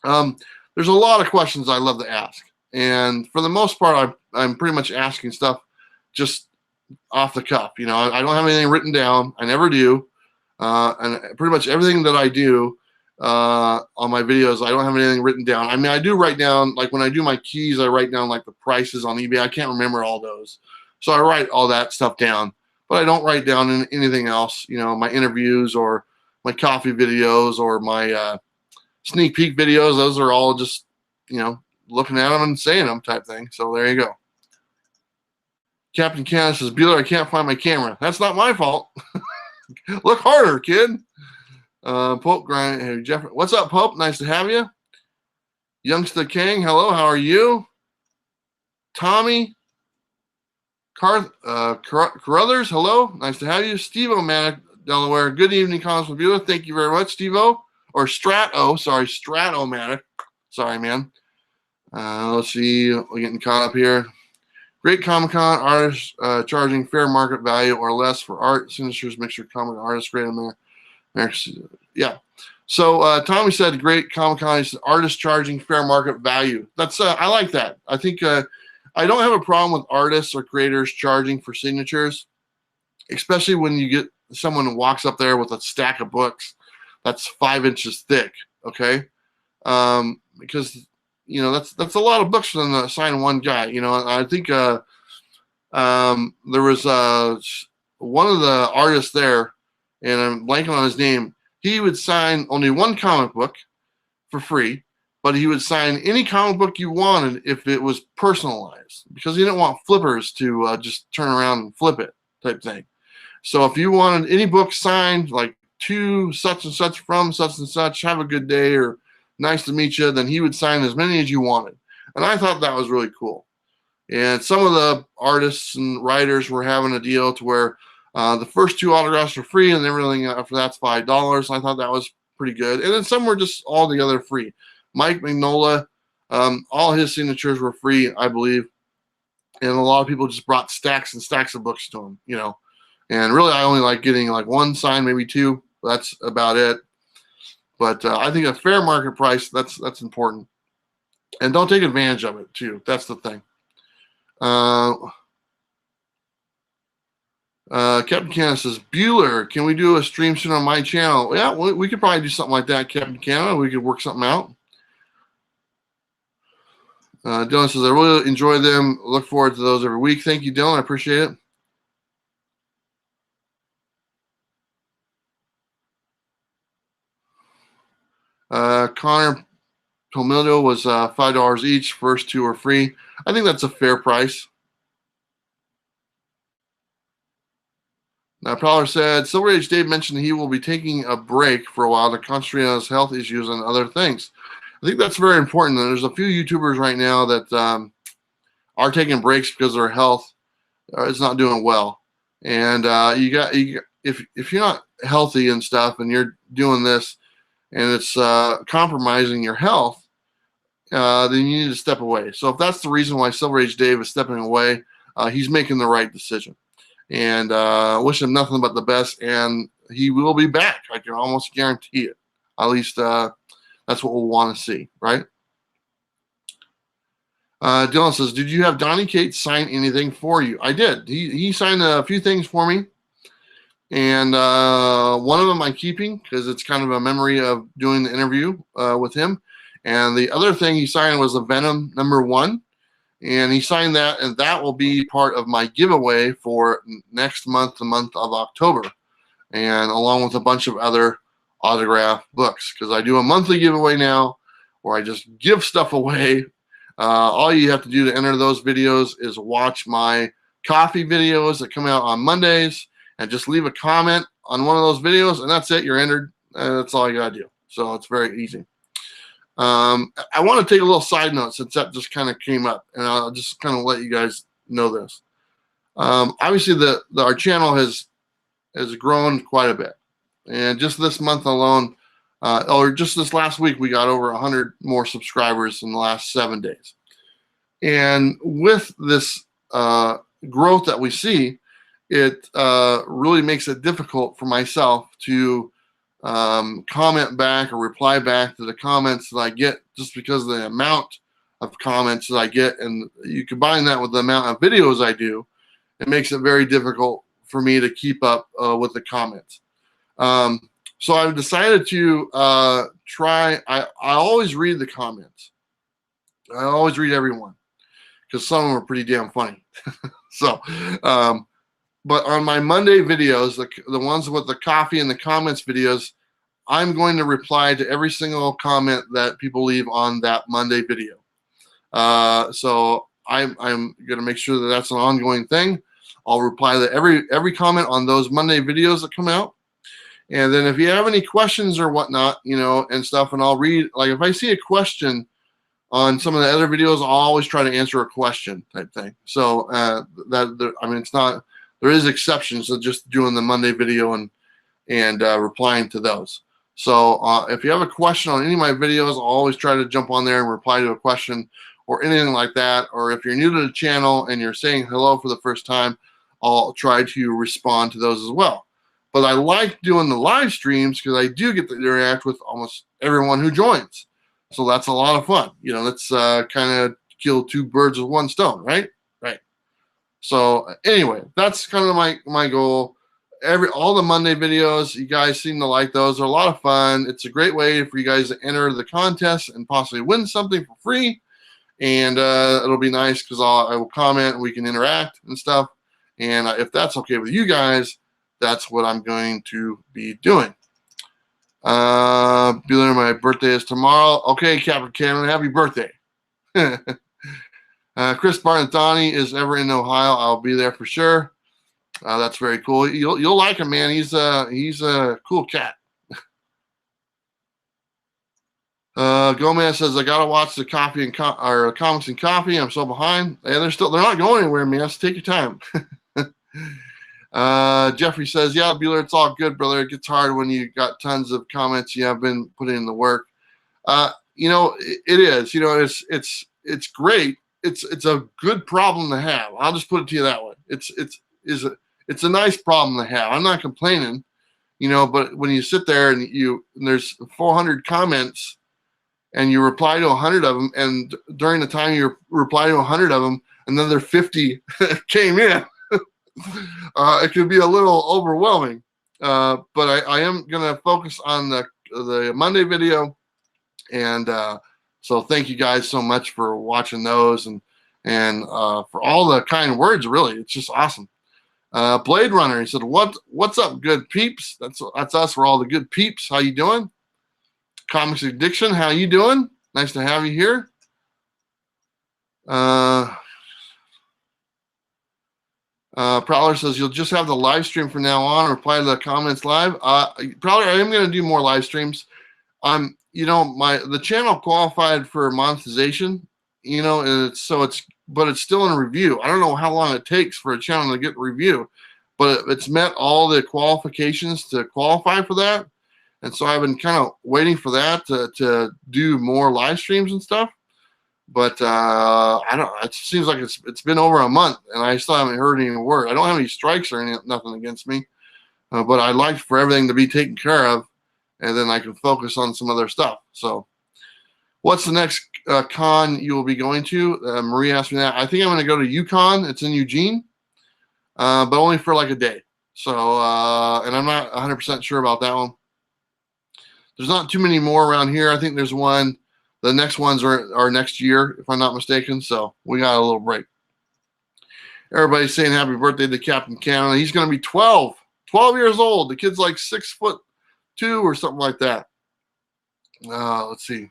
There's a lot of questions I love to ask, and for the most part, I'm pretty much asking stuff just off the cuff. I don't have anything written down. I never do, and pretty much everything that I do on my videos, I don't have anything written down. I mean, I do write down, like when I do my keys, I write down like the prices on eBay. I can't remember all those, so I write all that stuff down, but I don't write down anything else. My interviews or my coffee videos or my sneak peek videos, those are all just, looking at them and saying them type thing. So there you go. Captain Canada says, Bueller, I can't find my camera. That's not my fault. Look harder, kid. Pope Grind. Hey, Jeff. What's up, Pope? Nice to have you. Youngster King. Hello. How are you? Tommy. Carruthers. Hello. Nice to have you. Steve-O Manic, Delaware. Good evening, Constable Bueller. Thank you very much, Steve-O. Or Strat-O. Sorry, Strat-O-Matic. Sorry, man. Let's see. We're getting caught up here. Great Comic-Con. Artists charging fair market value or less for art, signatures, mixture, comic artists. Great America. Yeah. So Tommy said, great Comic-Con. Artists charging fair market value. That's I like that. I think I don't have a problem with artists or creators charging for signatures, especially when you get someone who walks up there with a stack of books that's 5 inches thick. Okay. Because that's a lot of books for them to sign one guy. I think there was one of the artists there, and I'm blanking on his name. He would sign only one comic book for free, but he would sign any comic book you wanted if it was personalized, because he didn't want flippers to just turn around and flip it type thing. So if you wanted any book signed, like to such and such from such and such, have a good day, or nice to meet you, then he would sign as many as you wanted. And I thought that was really cool. And some of the artists and writers were having a deal to where the first 2 autographs are free, and everything after that's $5. And I thought that was pretty good. And then some were just all together free. Mike Mignola, all his signatures were free, I believe. And a lot of people just brought stacks and stacks of books to him, And really, I only like getting like 1 signed, maybe 2. That's about it. But I think a fair market price, that's important. And don't take advantage of it, too. That's the thing. Captain Canada says, Bueller, can we do a stream soon on my channel? Yeah, we could probably do something like that, Captain Canada. We could work something out. Dylan says, I really enjoy them. Look forward to those every week. Thank you, Dylan. I appreciate it. Connor Tomilio was $5 each. First 2 are free. I think that's a fair price. Now, Prowler said, Silver Age Dave mentioned he will be taking a break for a while to concentrate on his health issues and other things. I think that's very important. There's a few YouTubers right now that are taking breaks because their health is not doing well. And if you're not healthy and stuff, and you're doing this, and it's compromising your health, then you need to step away. So if that's the reason why Silver Age Dave is stepping away, he's making the right decision. And wish him nothing but the best. And he will be back. I can almost guarantee it. At least that's what we'll want to see, right? Dylan says, did you have Donnie Cates sign anything for you? I did. He signed a few things for me. And one of them I'm keeping because it's kind of a memory of doing the interview with him. And the other thing he signed was a Venom #1. And he signed that, and that will be part of my giveaway for next month, the month of October. And along with a bunch of other autograph books, because I do a monthly giveaway now where I just give stuff away. All you have to do to enter those videos is watch my coffee videos that come out on Mondays and just leave a comment on one of those videos, and that's it. You're entered. That's all you got to do. So it's very easy. I want to take a little side note since that just kind of came up, and I'll just kind of let you guys know this. Obviously, our channel has grown quite a bit, and just this month alone, or just this last week, we got over 100 more subscribers in the last 7 days. And with this growth that we see, it really makes it difficult for myself to comment back or reply back to the comments that I get, just because of the amount of comments that I get. And you combine that with the amount of videos I do, it makes it very difficult for me to keep up with the comments. So I've decided to try. I always read the comments. I always read everyone because some of them are pretty damn funny. So, but on my Monday videos, the ones with the coffee and the comments videos, I'm going to reply to every single comment that people leave on that Monday video. So I'm going to make sure that that's an ongoing thing. I'll reply to every comment on those Monday videos that come out. And then if you have any questions or whatnot, and stuff, and I'll read, like if I see a question on some of the other videos, I'll always try to answer a question type thing. So it's not, there is exceptions to just doing the Monday video and replying to those. So if you have a question on any of my videos, I'll always try to jump on there and reply to a question or anything like that. Or if you're new to the channel and you're saying hello for the first time, I'll try to respond to those as well. But I like doing the live streams because I do get to interact with almost everyone who joins. So that's a lot of fun. That's kind of kill two birds with one stone, right? Right. So anyway, that's kind of my goal. All the Monday videos, you guys seem to like those. They're a lot of fun. It's a great way for you guys to enter the contest and possibly win something for free. And it'll be nice because I will comment and we can interact and stuff. And if that's okay with you guys, that's what I'm going to be doing. Bueller, my birthday is tomorrow. Okay, Captain Cannon, happy birthday. Chris Barnatoni is ever in Ohio. I'll be there for sure. That's very cool. You'll like him, man. He's a cool cat. Gomez says, I gotta watch the coffee and comics and coffee. I'm so behind. And they're not going anywhere, man. So take your time. Jeffrey says, yeah, Bueller, it's all good, brother. It gets hard when you got tons of comments. You have been putting in the work. It is. It's great. It's a good problem to have. I'll just put it to you that way. It's a nice problem to have. I'm not complaining, but when you sit there and there's 400 comments and you reply to 100 of them, and during the time you reply to 100 of them, another 50 came in. It could be a little overwhelming, but I am going to focus on the Monday video. And so thank you guys so much for watching those and for all the kind words, really. It's just awesome. Blade Runner, he said, what's up, good peeps? That's us. We're all the good peeps. How you doing? Comics Addiction, how you doing? Nice to have you here. Prowler says, you'll just have the live stream from now on. Reply to the comments live. Prowler, I am going to do more live streams. The channel qualified for monetization, but it's still in review. I don't know how long it takes for a channel to get review, but it's met all the qualifications to qualify for that. And so I've been kind of waiting for that to do more live streams and stuff. But I don't. It seems like it's been over a month, and I still haven't heard any word. I don't have any strikes or nothing against me, but I'd like for everything to be taken care of, and then I can focus on some other stuff. So, what's the next con you will be going to? Marie asked me that. I think I'm going to go to UConn. It's in Eugene, but only for like a day. So, and I'm not 100% sure about that one. There's not too many more around here. I think there's one. The next ones are next year, if I'm not mistaken. So we got a little break. Everybody's saying happy birthday to Captain Canada. He's going to be 12 years old. The kid's like 6'2" or something like that. Let's see.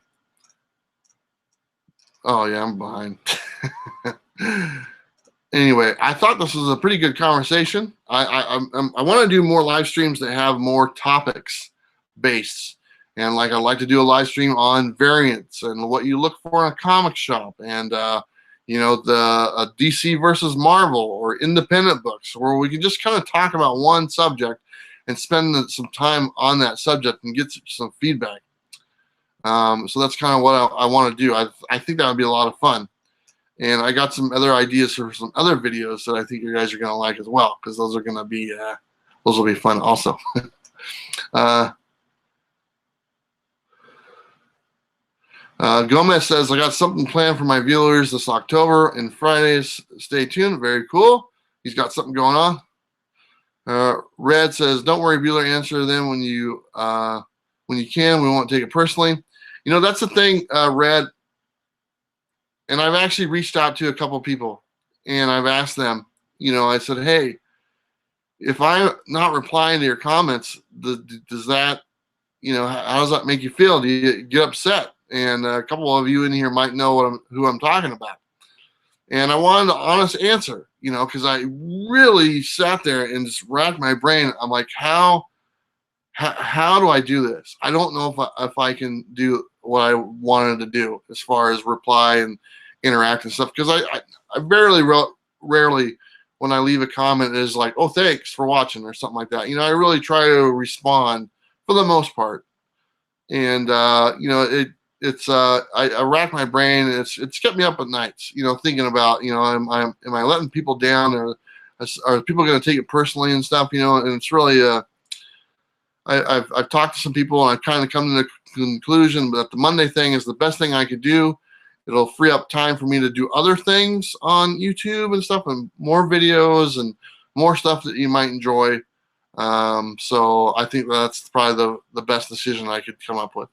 Oh yeah, I'm behind. Anyway, I thought this was a pretty good conversation. I want to do more live streams that have more topics based. And like I like to do a live stream on variants and what you look for in a comic shop, and the DC versus Marvel or independent books, where we can just kind of talk about one subject and spend some time on that subject and get some feedback. So that's kind of what I want to do. I think that would be a lot of fun, and I got some other ideas for some other videos that I think you guys are going to like as well, because those will be fun also. Gomez says, I got something planned for my viewers this October and Fridays. Stay tuned. Very cool. He's got something going on. Red says, don't worry, Bueller, answer them when you can. We won't take it personally. That's the thing, Red. And I've actually reached out to a couple people, and I've asked them, I said, hey, if I'm not replying to your comments, does that, how does that make you feel? Do you get upset? And a couple of you in here might know who I'm talking about. And I wanted an honest answer, because I really sat there and just racked my brain. I'm like, how do I do this? I don't know if I can do what I wanted to do as far as reply and interact and stuff, because I rarely when I leave a comment is like, oh, thanks for watching or something like that. I really try to respond for the most part. And I rack my brain. It's kept me up at nights, thinking about, am I letting people down, or are people going to take it personally and stuff, and it's really, I've talked to some people, and I've kind of come to the conclusion that the Monday thing is the best thing I could do. It'll free up time for me to do other things on YouTube and stuff, and more videos and more stuff that you might enjoy. So I think that's probably the best decision I could come up with.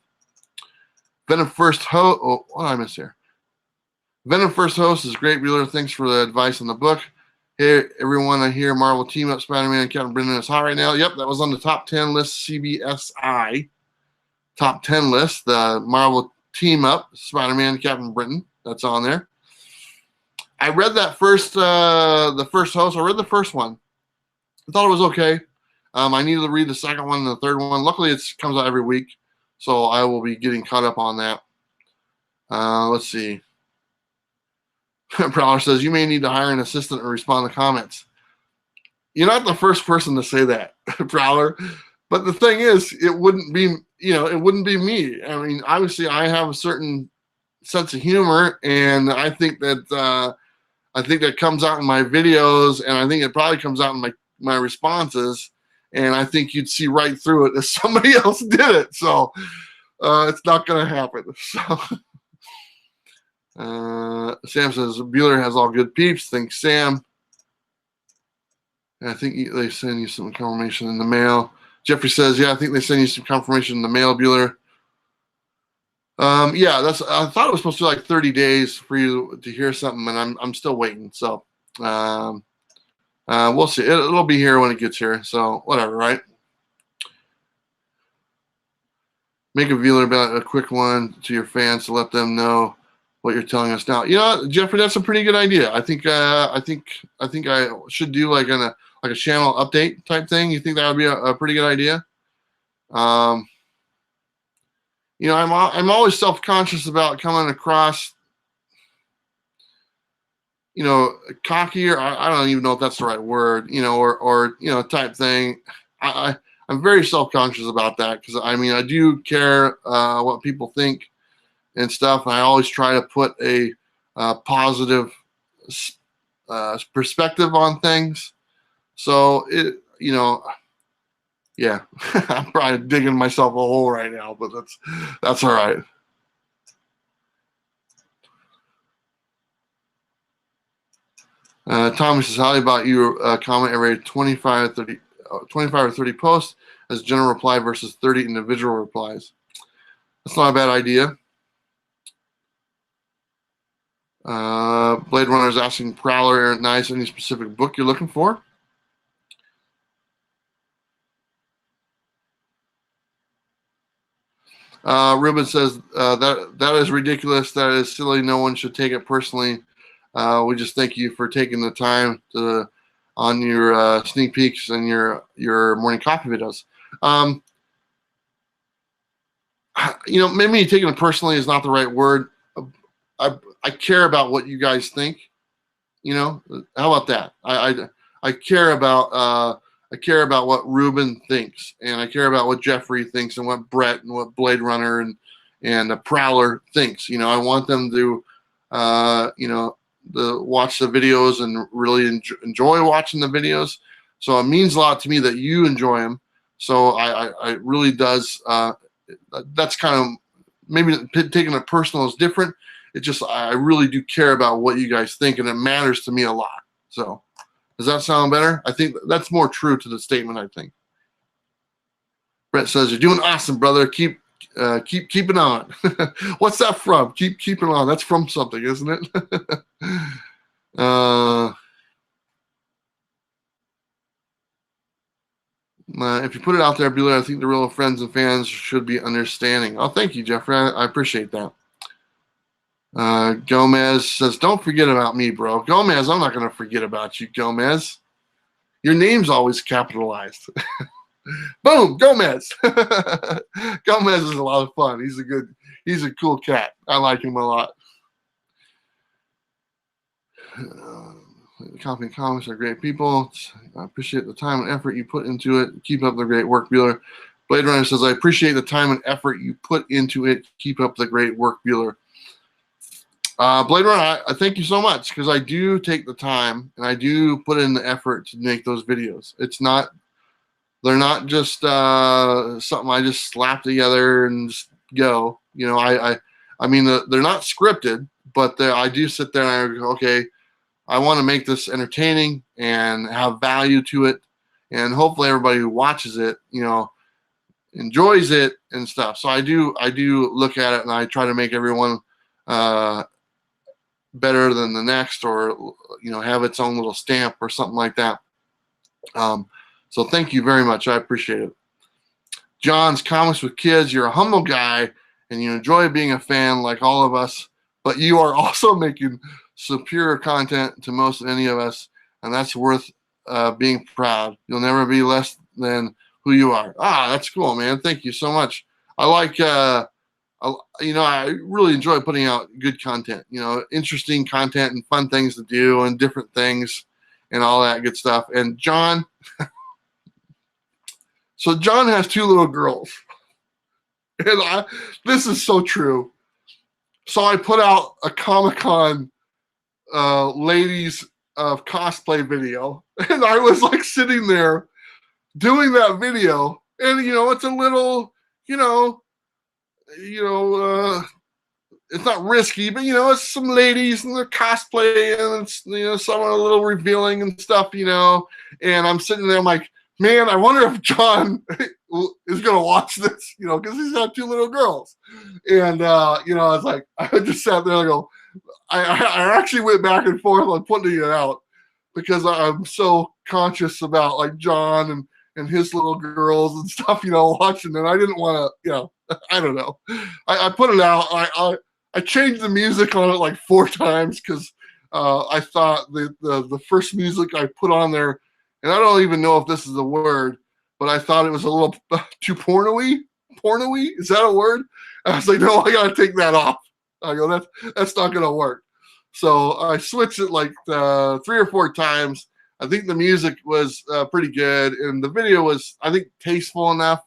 Venom First Host. Oh, what did I miss here? Venom First Host is great. Bueller, thanks for the advice on the book. Hey, everyone, I hear Marvel Team Up Spider-Man and Captain Britain is hot right now. Yep, that was on the top 10 list, CBSI top 10 list. The Marvel Team Up Spider-Man, Captain Britain. That's on there. I read that the first host. I read the first one. I thought it was okay. I needed to read the second one and the third one. Luckily, it comes out every week, so I will be getting caught up on that. Let's see. Prowler says, you may need to hire an assistant or respond to comments. You're not the first person to say that, Prowler. But the thing is, it wouldn't be me. I mean, obviously, I have a certain sense of humor, and I think that comes out in my videos, and I think it probably comes out in my responses. And I think you'd see right through it if somebody else did it. So it's not going to happen. So Sam says, Bueller has all good peeps. Thanks, Sam. And I think they send you some confirmation in the mail. Jeffrey says, yeah, I think they send you some confirmation in the mail, Bueller. Yeah, I thought it was supposed to be like 30 days for you to hear something, and I'm still waiting. So we'll see. It'll be here when it gets here. So whatever, right? Make a Bueller about a quick one to your fans to let them know what you're telling us now. Jeffrey, that's a pretty good idea. I think I should do like a channel update type thing. You think that would be a pretty good idea? I'm always self-conscious about coming across, cocky, or I don't even know if that's the right word, or type thing. I'm very self-conscious about that, because I do care what people think and stuff. And I always try to put a positive perspective on things. So yeah, I'm probably digging myself a hole right now, but that's all right. Tommy says, how about you comment every 25 or 30 posts as general reply versus 30 individual replies? That's not a bad idea. Blade Runner is asking Prowler, nice, any specific book you're looking for? Ruben says, that is ridiculous. That is silly. No one should take it personally. We just thank you for taking the time on your sneak peeks and your morning coffee videos. Maybe taking it personally is not the right word. I care about what you guys think. How about that? I care about what Ruben thinks, and I care about what Jeffrey thinks, and what Brett and what Blade Runner and the Prowler thinks. I want them to watch the videos and really enjoy watching the videos. So it means a lot to me that you enjoy them. So I really does. That's kind of, maybe taking it personal is different. It just, I really do care about what you guys think, and it matters to me a lot. So does that sound better? I think that's more true to the statement, I think. Brett says, you're doing awesome, brother. Keep keeping on. What's that from? Keep keeping on. That's from something, isn't it? If you put it out there, Bueller, I think the real friends and fans should be understanding. Oh, thank you, Jeffrey. I appreciate that. Gomez says, don't forget about me, bro. Gomez, I'm not going to forget about you, Gomez. Your name's always capitalized. Boom, Gomez. Gomez is a lot of fun. He's a cool cat. I like him a lot. Copy and comments are great people. I appreciate the time and effort you put into it. Keep up the great work, Bueller. Blade Runner says, I appreciate the time and effort you put into it. Keep up the great work, Bueller. Blade Runner, I thank you so much, because I do take the time and I do put in the effort to make those videos. They're not just something I just slap together and just go. I mean, they're not scripted, but I do sit there and I go, okay, I want to make this entertaining and have value to it, and hopefully everybody who watches it, enjoys it and stuff. So I do look at it, and I try to make everyone better than the next, or have its own little stamp or something like that. So thank you very much. I appreciate it. John's Comics with Kids, you're a humble guy and you enjoy being a fan like all of us, but you are also making superior content to most of any of us, and that's worth being proud. You'll never be less than who you are. That's cool, man. Thank you so much. I like I really enjoy putting out good content, interesting content and fun things to do and different things and all that good stuff. And John, so John has two little girls, and this is so true. So I put out a Comic-Con ladies of cosplay video, and I was like sitting there doing that video, and it's a little, it's not risky, but it's some ladies and they're cosplay, and it's some are a little revealing and stuff, and I'm sitting there, I'm like, man, I wonder if John is gonna watch this, because he's got two little girls. And I was like, I just sat there and I go, I actually went back and forth on putting it out, because I'm so conscious about like John and his little girls and stuff, watching, and I didn't want to, I don't know. I put it out. I changed the music on it like 4 times, because I thought the first music I put on there, and I don't even know if this is a word, but I thought it was a little too porno-y. Porno-y? Is that a word? And I was like, no, I gotta take that off. I go, that's not gonna work. So I switched it like 3 or 4 times. I think the music was pretty good, and the video was, I think, tasteful enough.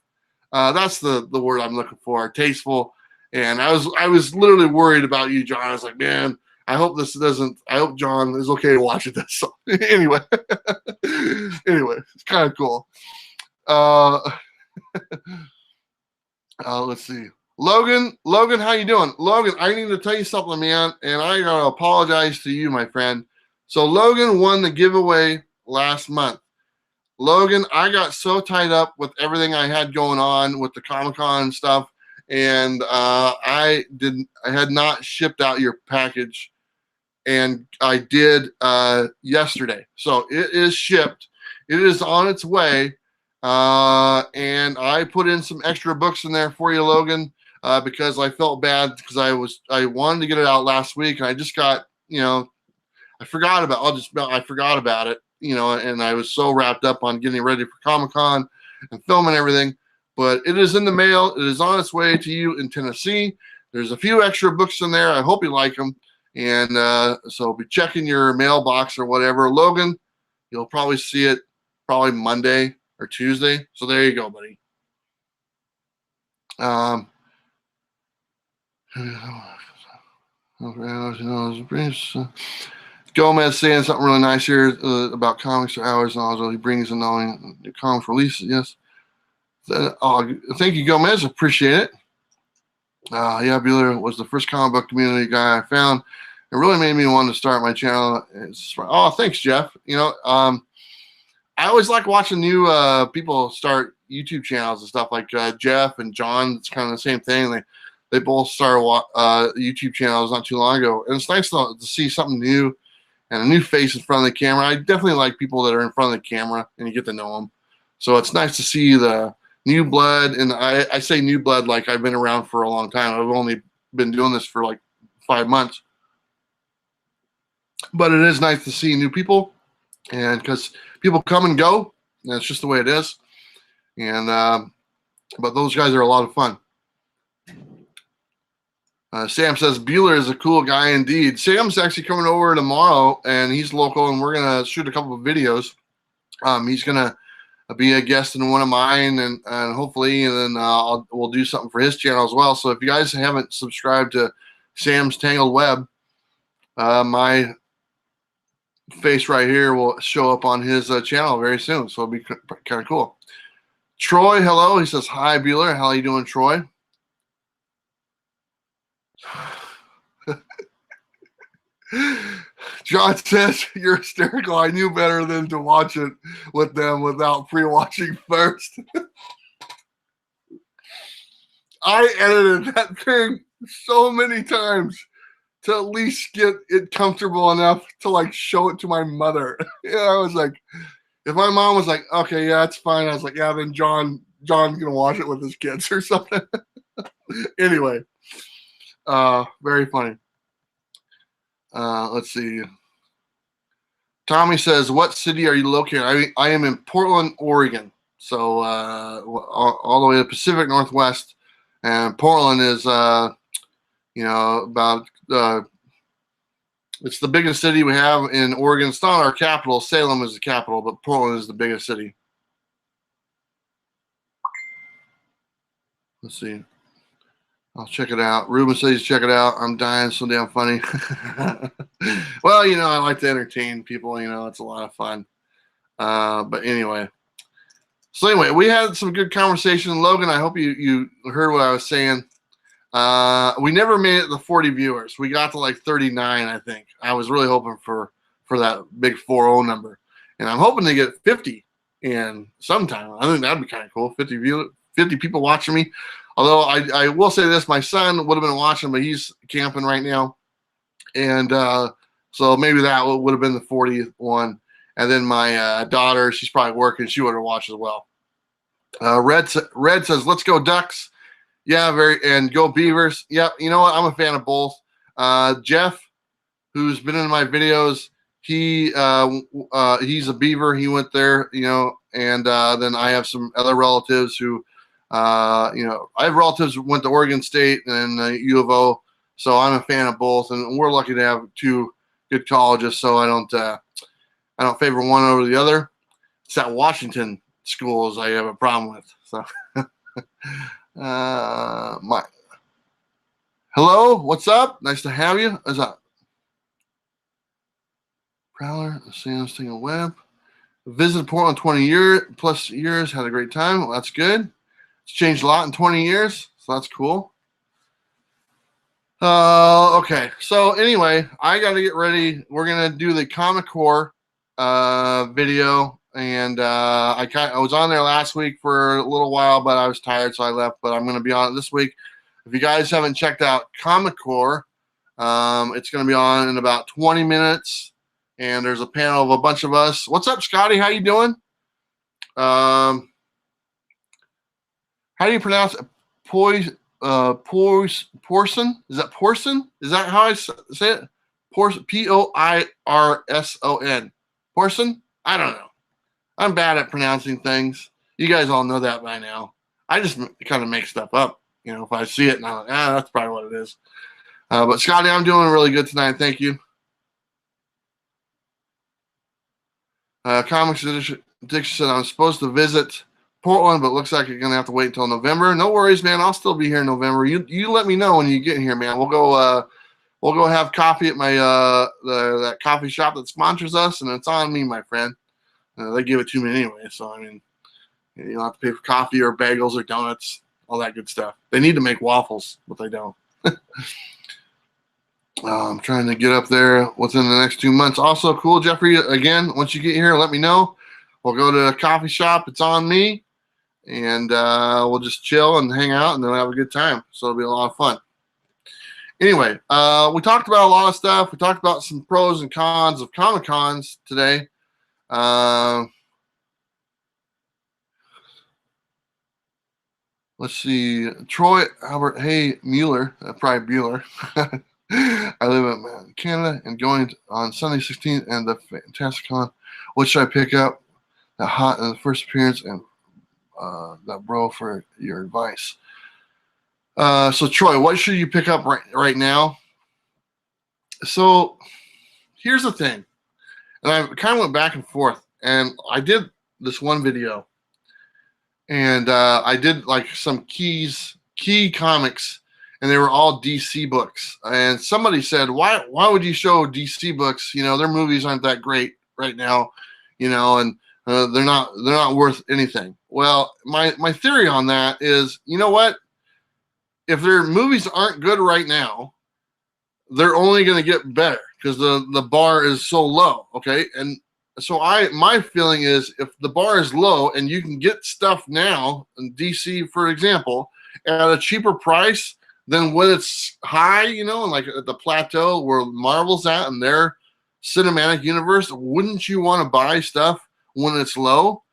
That's the word I'm looking for, tasteful. And I was literally worried about you, John. I was like, man, I hope this doesn't. I hope John is okay watching this. So, anyway, it's kind of cool. Let's see. Logan, how you doing? Logan, I need to tell you something, man, and I gotta apologize to you, my friend. So Logan won the giveaway last month. Logan, I got so tied up with everything I had going on with the Comic-Con stuff, and I had not shipped out your package, and I did yesterday. So it is shipped. It is on its way, and I put in some extra books in there for you, Logan. Because I felt bad because I wanted to get it out last week, and I just got, I forgot about it, and I was so wrapped up on getting ready for Comic-Con and filming everything. But it is in the mail. It is on its way to you in Tennessee. There's a few extra books in there. I hope you like them. And so be checking your mailbox or whatever. Logan, you'll probably see it probably Monday or Tuesday. So there you go, buddy. Gomez saying something really nice here about comics or hours and all. He brings in knowing the comics releases. Yes. Thank you, Gomez. Appreciate it. Yeah, Bueller was the first comic book community guy I found. It really made me want to start my channel. Thanks, Jeff. I always like watching new people start YouTube channels and stuff, like Jeff and John. It's kind of the same thing. They both started YouTube channels not too long ago. And it's nice to see something new and a new face in front of the camera. I definitely like people that are in front of the camera and you get to know them. So it's nice to see the new blood. And I say new blood like I've been around for a long time. I've only been doing this for like 5 months. But it is nice to see new people, and because people come and go, and it's just the way it is. And but those guys are a lot of fun. Sam says Bueller is a cool guy indeed. Sam's actually coming over tomorrow, and he's local, and we're gonna shoot a couple of videos. He's gonna be a guest in one of mine, and hopefully, and then we'll do something for his channel as well. So if you guys haven't subscribed to Sam's Tangled Web, my face right here will show up on his channel very soon. So it'll be kind of cool. Troy, hello. He says, hi, Bueller. How are you doing, Troy? John says, you're hysterical. I knew better than to watch it with them without pre-watching first. I edited that thing so many times to at least get it comfortable enough to like show it to my mother. I was like, if my mom was like, okay, yeah, it's fine. I was like, yeah, then John's gonna watch it with his kids or something. Anyway, very funny. Let's see. Tommy says, what city are you located? I am in Portland, Oregon. So all the way to the Pacific Northwest. And Portland is, about, it's the biggest city we have in Oregon. It's not our capital. Salem is the capital, but Portland is the biggest city. Let's see. I'll check it out. Ruben says check it out. I'm dying. So damn funny. Well, I like to entertain people. It's a lot of fun. But anyway. So anyway, we had some good conversation. Logan, I hope you heard what I was saying. We never made it to 40 viewers. We got to like 39, I think. I was really hoping for that big 40 number. And I'm hoping to get 50 in sometime. I think that'd be kind of cool. 50 people watching me. Although I will say this, my son would have been watching, but he's camping right now. And so maybe that would have been the 40th one. And then my daughter, she's probably working. She would have watched as well. Red says, let's go Ducks. Yeah, and go Beavers. Yep, you know what? I'm a fan of both. Jeff, who's been in my videos, he's a Beaver. He went there, and then I have some other relatives who, I have relatives who went to Oregon State and U of O, so I'm a fan of both, and we're lucky to have two good colleges, so I don't favor one over the other. It's that Washington schools I have a problem with. So, hello, what's up? Nice to have you. Is that Prowler, Sam's thing on web? Visited Portland 20 plus years, had a great time. Well, that's good. It's changed a lot in 20 years, so that's cool. Okay, so anyway, I got to get ready. We're gonna do the Comic Core video, and I was on there last week for a little while, but I was tired, so I left. But I'm gonna be on it this week. If you guys haven't checked out Comic Core, it's gonna be on in about 20 minutes, and there's a panel of a bunch of us. What's up, Scotty? How you doing? How do you pronounce it? Porson? Is that Porson? Is that how I say it? Porson, P-O-I-R-S-O-N. Porson? I don't know. I'm bad at pronouncing things. You guys all know that by now. I just kind of make stuff up. You know, if I see it and I'm like, that's probably what it is. But Scotty, I'm doing really good tonight. Thank you. Comics Addiction said I'm supposed to visit Portland, but looks like you're gonna have to wait until November. No worries, man. I'll still be here in November. You let me know when you get here, man. We'll go have coffee at my that coffee shop that sponsors us, and it's on me, my friend. They give it to me anyway, so I mean, you don't have to pay for coffee or bagels or donuts, all that good stuff. They need to make waffles, but they don't. I'm trying to get up there within the next 2 months. Also, cool, Jeffrey. Again, once you get here, let me know. We'll go to a coffee shop. It's on me. And we'll just chill and hang out and then have a good time. So it'll be a lot of fun. Anyway, we talked about a lot of stuff. We talked about some pros and cons of Comic Cons today. Let's see. Troy Albert Hay Mueller, probably Bueller. I live in Canada and going on Sunday 16th and the Fantastic Con. What should I pick up? The hot and the first appearance and that bro for your advice. So Troy, what should you pick up right now? So here's the thing, and I kind of went back and forth, and I did this one video, and I did like some key comics, and they were all DC books. And somebody said, why would you show DC books? You know, their movies aren't that great right now, you know, and they're not worth anything. Well, my theory on that is, you know what? If their movies aren't good right now, they're only going to get better because the bar is so low. Okay, and so my feeling is if the bar is low and you can get stuff now in DC, for example, at a cheaper price than when it's high, you know, and like at the plateau where Marvel's at in their cinematic universe, wouldn't you want to buy stuff when it's low?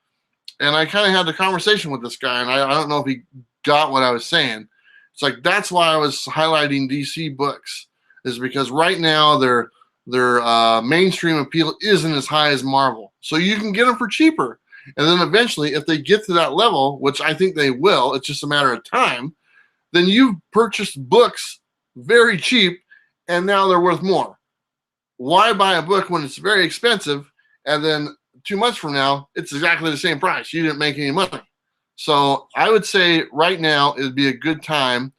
And I kind of had the conversation with this guy, and I don't know if he got what I was saying. It's like, that's why I was highlighting DC books, is because right now their mainstream appeal isn't as high as Marvel. So you can get them for cheaper. And then eventually, if they get to that level, which I think they will, it's just a matter of time, then you've purchased books very cheap, and now they're worth more. Why buy a book when it's very expensive, and then 2 months from now, it's exactly the same price? You didn't make any money. So I would say right now it'd be a good time,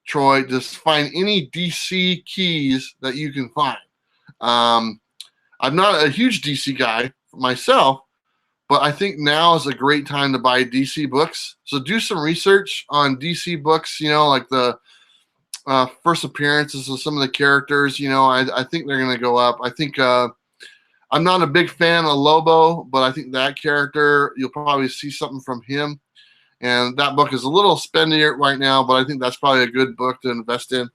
Troy, to find any DC keys that you can find. I'm not a huge DC guy myself, but I think now is a great time to buy DC books. So do some research on DC books, you know, like the first appearances of some of the characters. You know, I think they're going to go up. I think I'm not a big fan of Lobo, but I think that character, you'll probably see something from him. And that book is a little spendier right now, but I think that's probably a good book to invest in.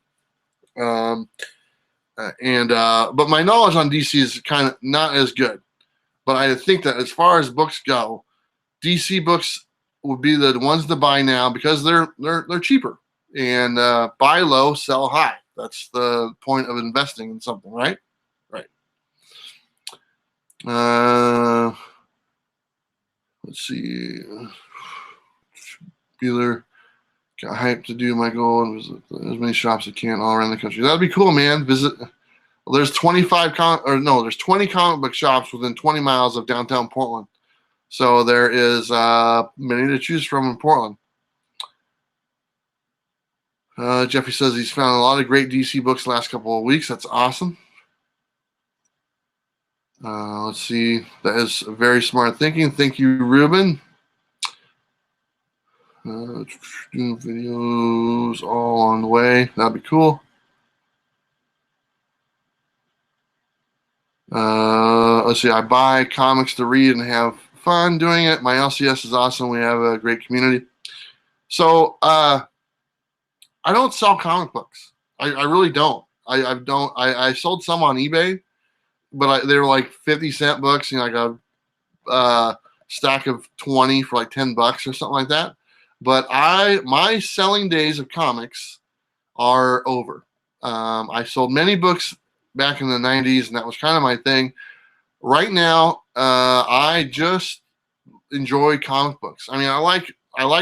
But my knowledge on DC is kind of not as good. But I think that as far as books go, DC books would be the ones to buy now because they're cheaper. And buy low, sell high. That's the point of investing in something, right? Right. Let's see. Bueller got hyped to do my goal and visit as many shops as I can all around the country. That'd be cool, man. Visit There's 20 comic book shops within 20 miles of downtown Portland. So there is many to choose from in Portland. Jeffy says he's found a lot of great DC books the last couple of weeks. That's awesome. Let's see. That is very smart thinking. Thank you, Ruben. Videos all on the way. That'd be cool. Let's see. I buy comics to read and have fun doing it. My LCS is awesome. We have a great community. So I don't sell comic books. I really don't. I sold some on eBay, but they were like 50-cent books, like a stack of 20 for like $10 or something like that. But my selling days of comics are over. I sold many books back in the 90s, and that was kind of my thing. Right now, I just enjoy comic books. I mean, I like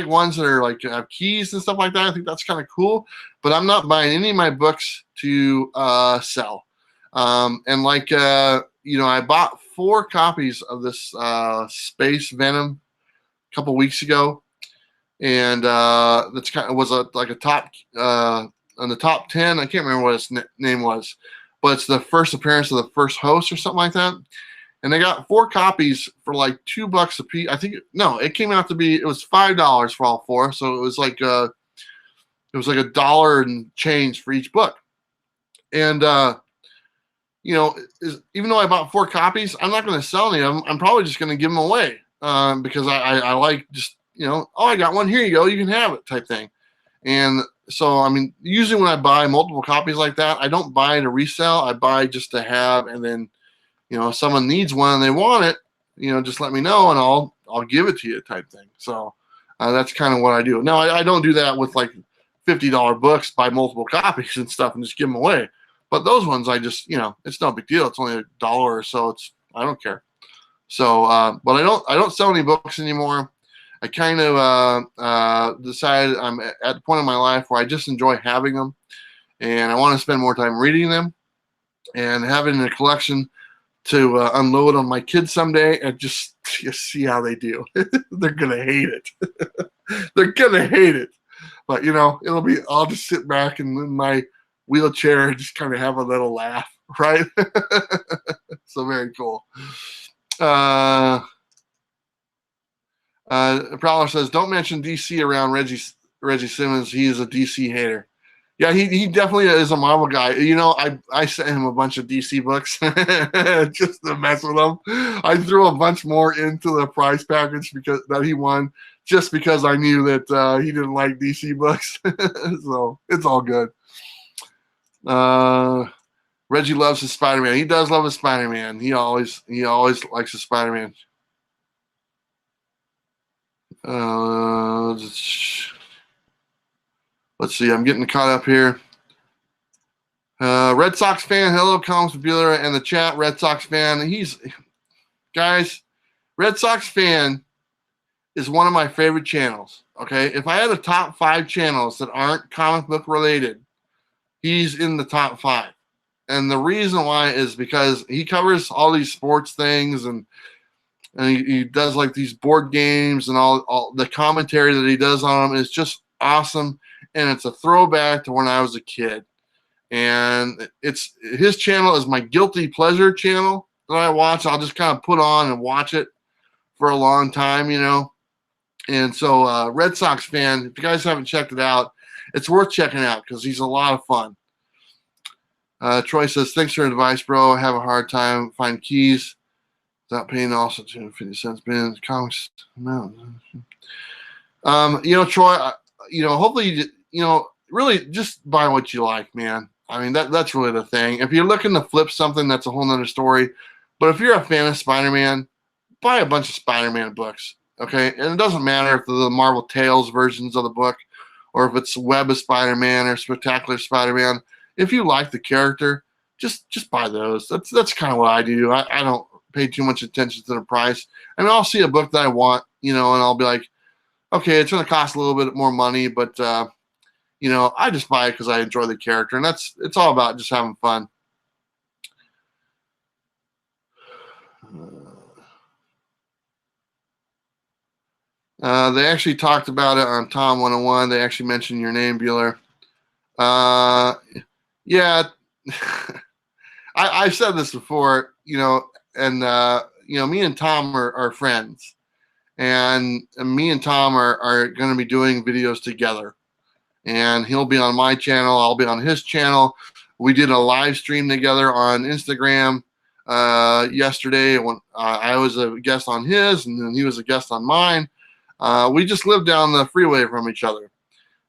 ones that are like have keys and stuff like that. I think that's kind of cool, but I'm not buying any of my books to sell. And like I bought 4 copies of this Space Venom a couple weeks ago, and that's kind of was like a top on the top 10. I can't remember what its name was, but it's the first appearance of the first host or something like that. And they got 4 copies for like $2 a piece. I think it came out to be, it was $5 for all 4. So it was like $1 and change for each book. And even though I bought 4 copies, I'm not going to sell any of them. I'm probably just going to give them away because I like just I got one, here you go, you can have it type thing. And so I mean, usually when I buy multiple copies like that, I don't buy to resell. I buy just to have, and then if someone needs one and they want it, just let me know and I'll give it to you type thing. So that's kind of what I do. Now I don't do that with like $50 books, buy multiple copies and stuff and just give them away. But those ones I just, it's no big deal. It's only $1 or so. I don't care. So, but I don't sell any books anymore. I kind of decided I'm at the point in my life where I just enjoy having them, and I want to spend more time reading them and having a collection to unload on my kids someday and just see how they do. They're gonna hate it. They're gonna hate it, but it'll be. I'll just sit back in my wheelchair and just kind of have a little laugh, right? So very cool. Prowler says, don't mention DC around Reggie Simmons. He is a DC hater. Yeah, he definitely is a Marvel guy. I sent him a bunch of DC books just to mess with him. I threw a bunch more into the prize package that he won, just because I knew that he didn't like DC books. So it's all good. Reggie loves his Spider-Man. He does love his Spider-Man. He always likes his Spider-Man. Let's see. I'm getting caught up here. Red Sox fan. Hello, Comics Bueller and the chat. Red Sox fan. Guys, Red Sox fan is one of my favorite channels. Okay, if I had a top 5 channels that aren't comic book related, he's in the top 5. And the reason why is because he covers all these sports things and he does like these board games and all the commentary that he does on them is just awesome. And it's a throwback to when I was a kid. And his channel is my guilty pleasure channel that I watch. I'll just kind of put on and watch it for a long time, And so Red Sox fan, if you guys haven't checked it out, it's worth checking out because he's a lot of fun. Troy says, thanks for your advice, bro. I have a hard time finding keys without paying also 250 cents. Been comics. No. Troy, hopefully, really just buy what you like, man. I mean, that's really the thing. If you're looking to flip something, that's a whole nother story. But if you're a fan of Spider-Man, buy a bunch of Spider-Man books, okay? And it doesn't matter if they're the Marvel Tales versions of the book or if it's Web of Spider-Man or Spectacular Spider-Man. If you like the character, just buy those. That's kind of what I do. I don't pay too much attention to the price. I mean, I'll see a book that I want, and I'll be like, okay, it's going to cost a little bit more money, but I just buy it because I enjoy the character, and it's all about just having fun. They actually talked about it on Tom 101. They actually mentioned your name, Bueller. Yeah, I've said this before, and me and Tom are friends, and me and Tom are going to be doing videos together, and he'll be on my channel, I'll be on his channel. We did a live stream together on Instagram yesterday when I was a guest on his, and then he was a guest on mine. We just live down the freeway from each other,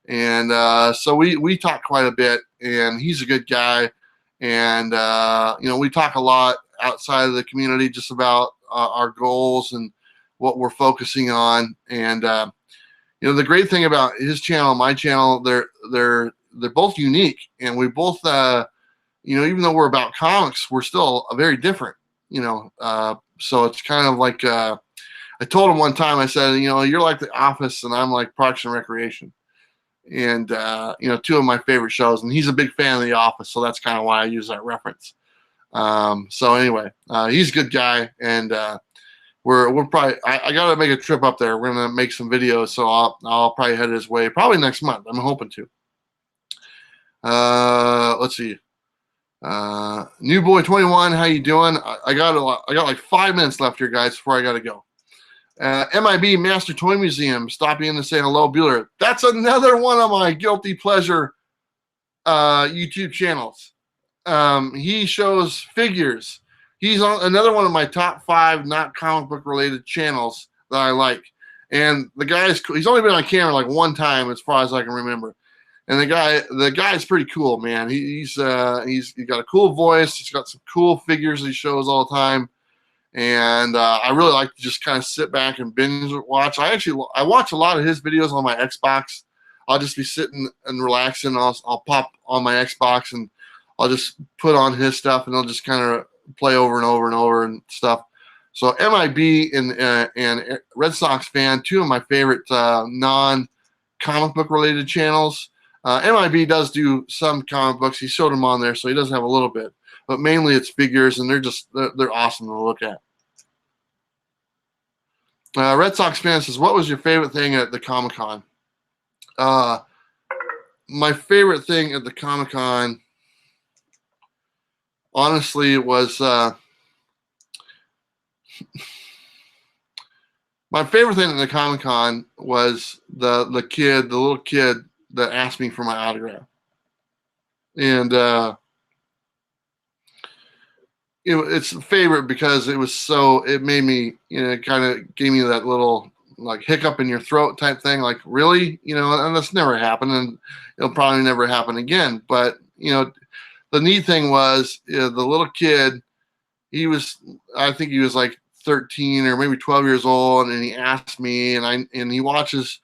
and so we talk quite a bit, and he's a good guy, and we talk a lot outside of the community just about our goals and what we're focusing on. And the great thing about his channel and my channel, they're both unique, and we both even though we're about comics, we're still very different. So it's kind of like I told him one time, I said, you're like The Office and I'm like Parks and Recreation. And, two of my favorite shows. And he's a big fan of The Office, so that's kind of why I use that reference. So anyway, he's a good guy. And we're probably, I got to make a trip up there. We're going to make some videos, so I'll probably head his way probably next month. I'm hoping to. Let's see. New Boy 21, how you doing? I got like 5 minutes left here, guys, before I got to go. MIB Master Toy Museum stopping in to say hello, Bueller. That's another one of my guilty pleasure YouTube channels. He shows figures. He's on another one of my top 5 not comic book related channels that I like. And the guy's cool. He's only been on camera like one time as far as I can remember. And the guy's pretty cool, man. He's got a cool voice. He's got some cool figures he shows all the time. And I really like to just kind of sit back and binge watch. I watch a lot of his videos on my Xbox. I'll just be sitting and relaxing. I'll pop on my Xbox and I'll just put on his stuff, and I'll just kind of play over and over and over and stuff. So MIB and Red Sox fan, two of my favorite non-comic book related channels. MIB does do some comic books. He showed them on there, so he does have a little bit. But mainly it's figures, and they're awesome to look at. Red Sox fan says, what was your favorite thing at the Comic-Con? My favorite thing at the Comic-Con, honestly, was my favorite thing at the Comic-Con was the little kid that asked me for my autograph. And it's a favorite because it made me, kind of gave me that little like hiccup in your throat type thing. Like, really? And that's never happened, and it'll probably never happen again. But, the neat thing was the little kid, I think he was like 13 or maybe 12 years old, and he asked me, and he watches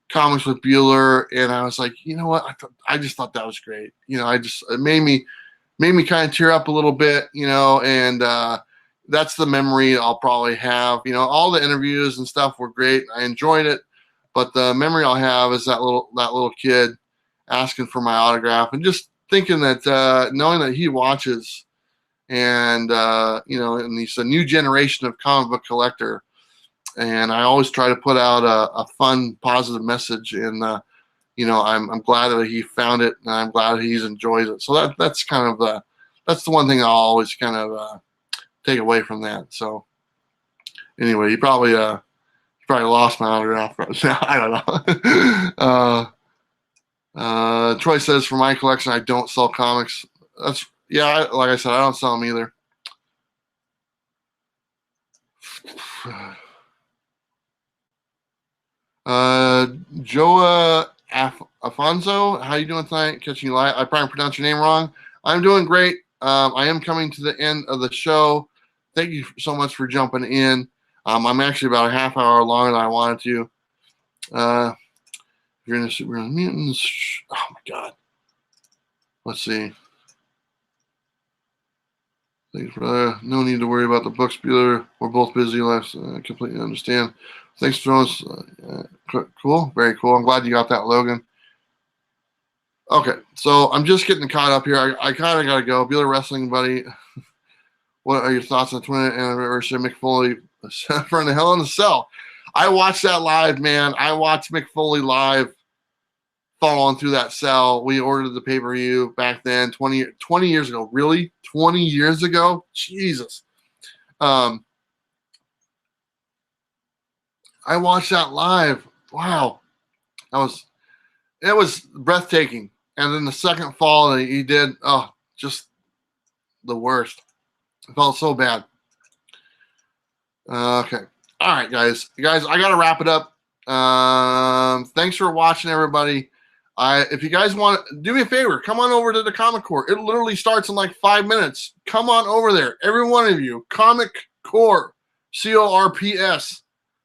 Comics with Bueller, and I was like, you know what? I just thought that was great. It made me kind of tear up a little bit, and that's the memory I'll probably have. All the interviews and stuff were great. I enjoyed it, but the memory I'll have is that little kid asking for my autograph, and just thinking that knowing that he watches, and and he's a new generation of comic book collector. And I always try to put out a fun, positive message. And, I'm glad that he found it, and I'm glad he's enjoyed it. So that's kind of that's the one thing I'll always kind of take away from that. So anyway, he probably lost my autograph right now. I don't know. Troy says, for my collection, I don't sell comics. Like I said, I don't sell them either. Joa Afonso, how you doing tonight? Catching you live. I probably pronounced your name wrong. I'm doing great. I am coming to the end of the show. Thank you so much for jumping in. I'm actually about a half hour longer than I wanted to. You're in the Superman Mutants. Oh my God. Let's see. Thanks, brother. No need to worry about the books, Bueller. We're both busy lives. I completely understand. Thanks for us. Cool. Very cool. I'm glad you got that, Logan. Okay, so I'm just getting caught up here. I kind of got to go. Bueller Wrestling Buddy, what are your thoughts on the 20th anniversary of Mick Foley for the Hell in the Cell? I watched that live, man. I watched Mick Foley live falling through that cell. We ordered the pay-per-view back then, 20 years ago. Really? 20 years ago? Jesus. I watched that live. Wow. It was breathtaking. And then the second fall that he did, oh, just the worst. I felt so bad. Okay. All right, guys. I got to wrap it up. Thanks for watching, everybody. If you guys want, do me a favor. Come on over to the Comic Core. It literally starts in like 5 minutes. Come on over there. Every one of you. Comic Core. CORPS.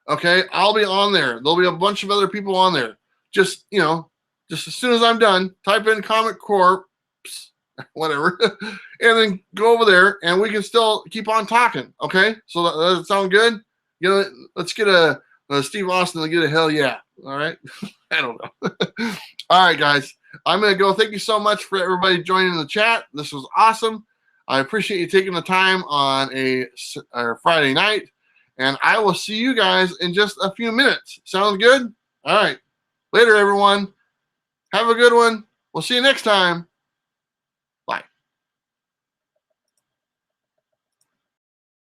Okay? I'll be on there. There'll be a bunch of other people on there. Just as soon as I'm done, type in Comic Core, whatever, and then go over there, and we can still keep on talking. Okay, so does that sound good? Let's get a Steve Austin to get a hell yeah. All right, I don't know. All right, guys, I'm gonna go. Thank you so much for everybody joining the chat. This was awesome. I appreciate you taking the time on a Friday night, and I will see you guys in just a few minutes. Sounds good? All right. Later, everyone. Have a good one. We'll see you next time.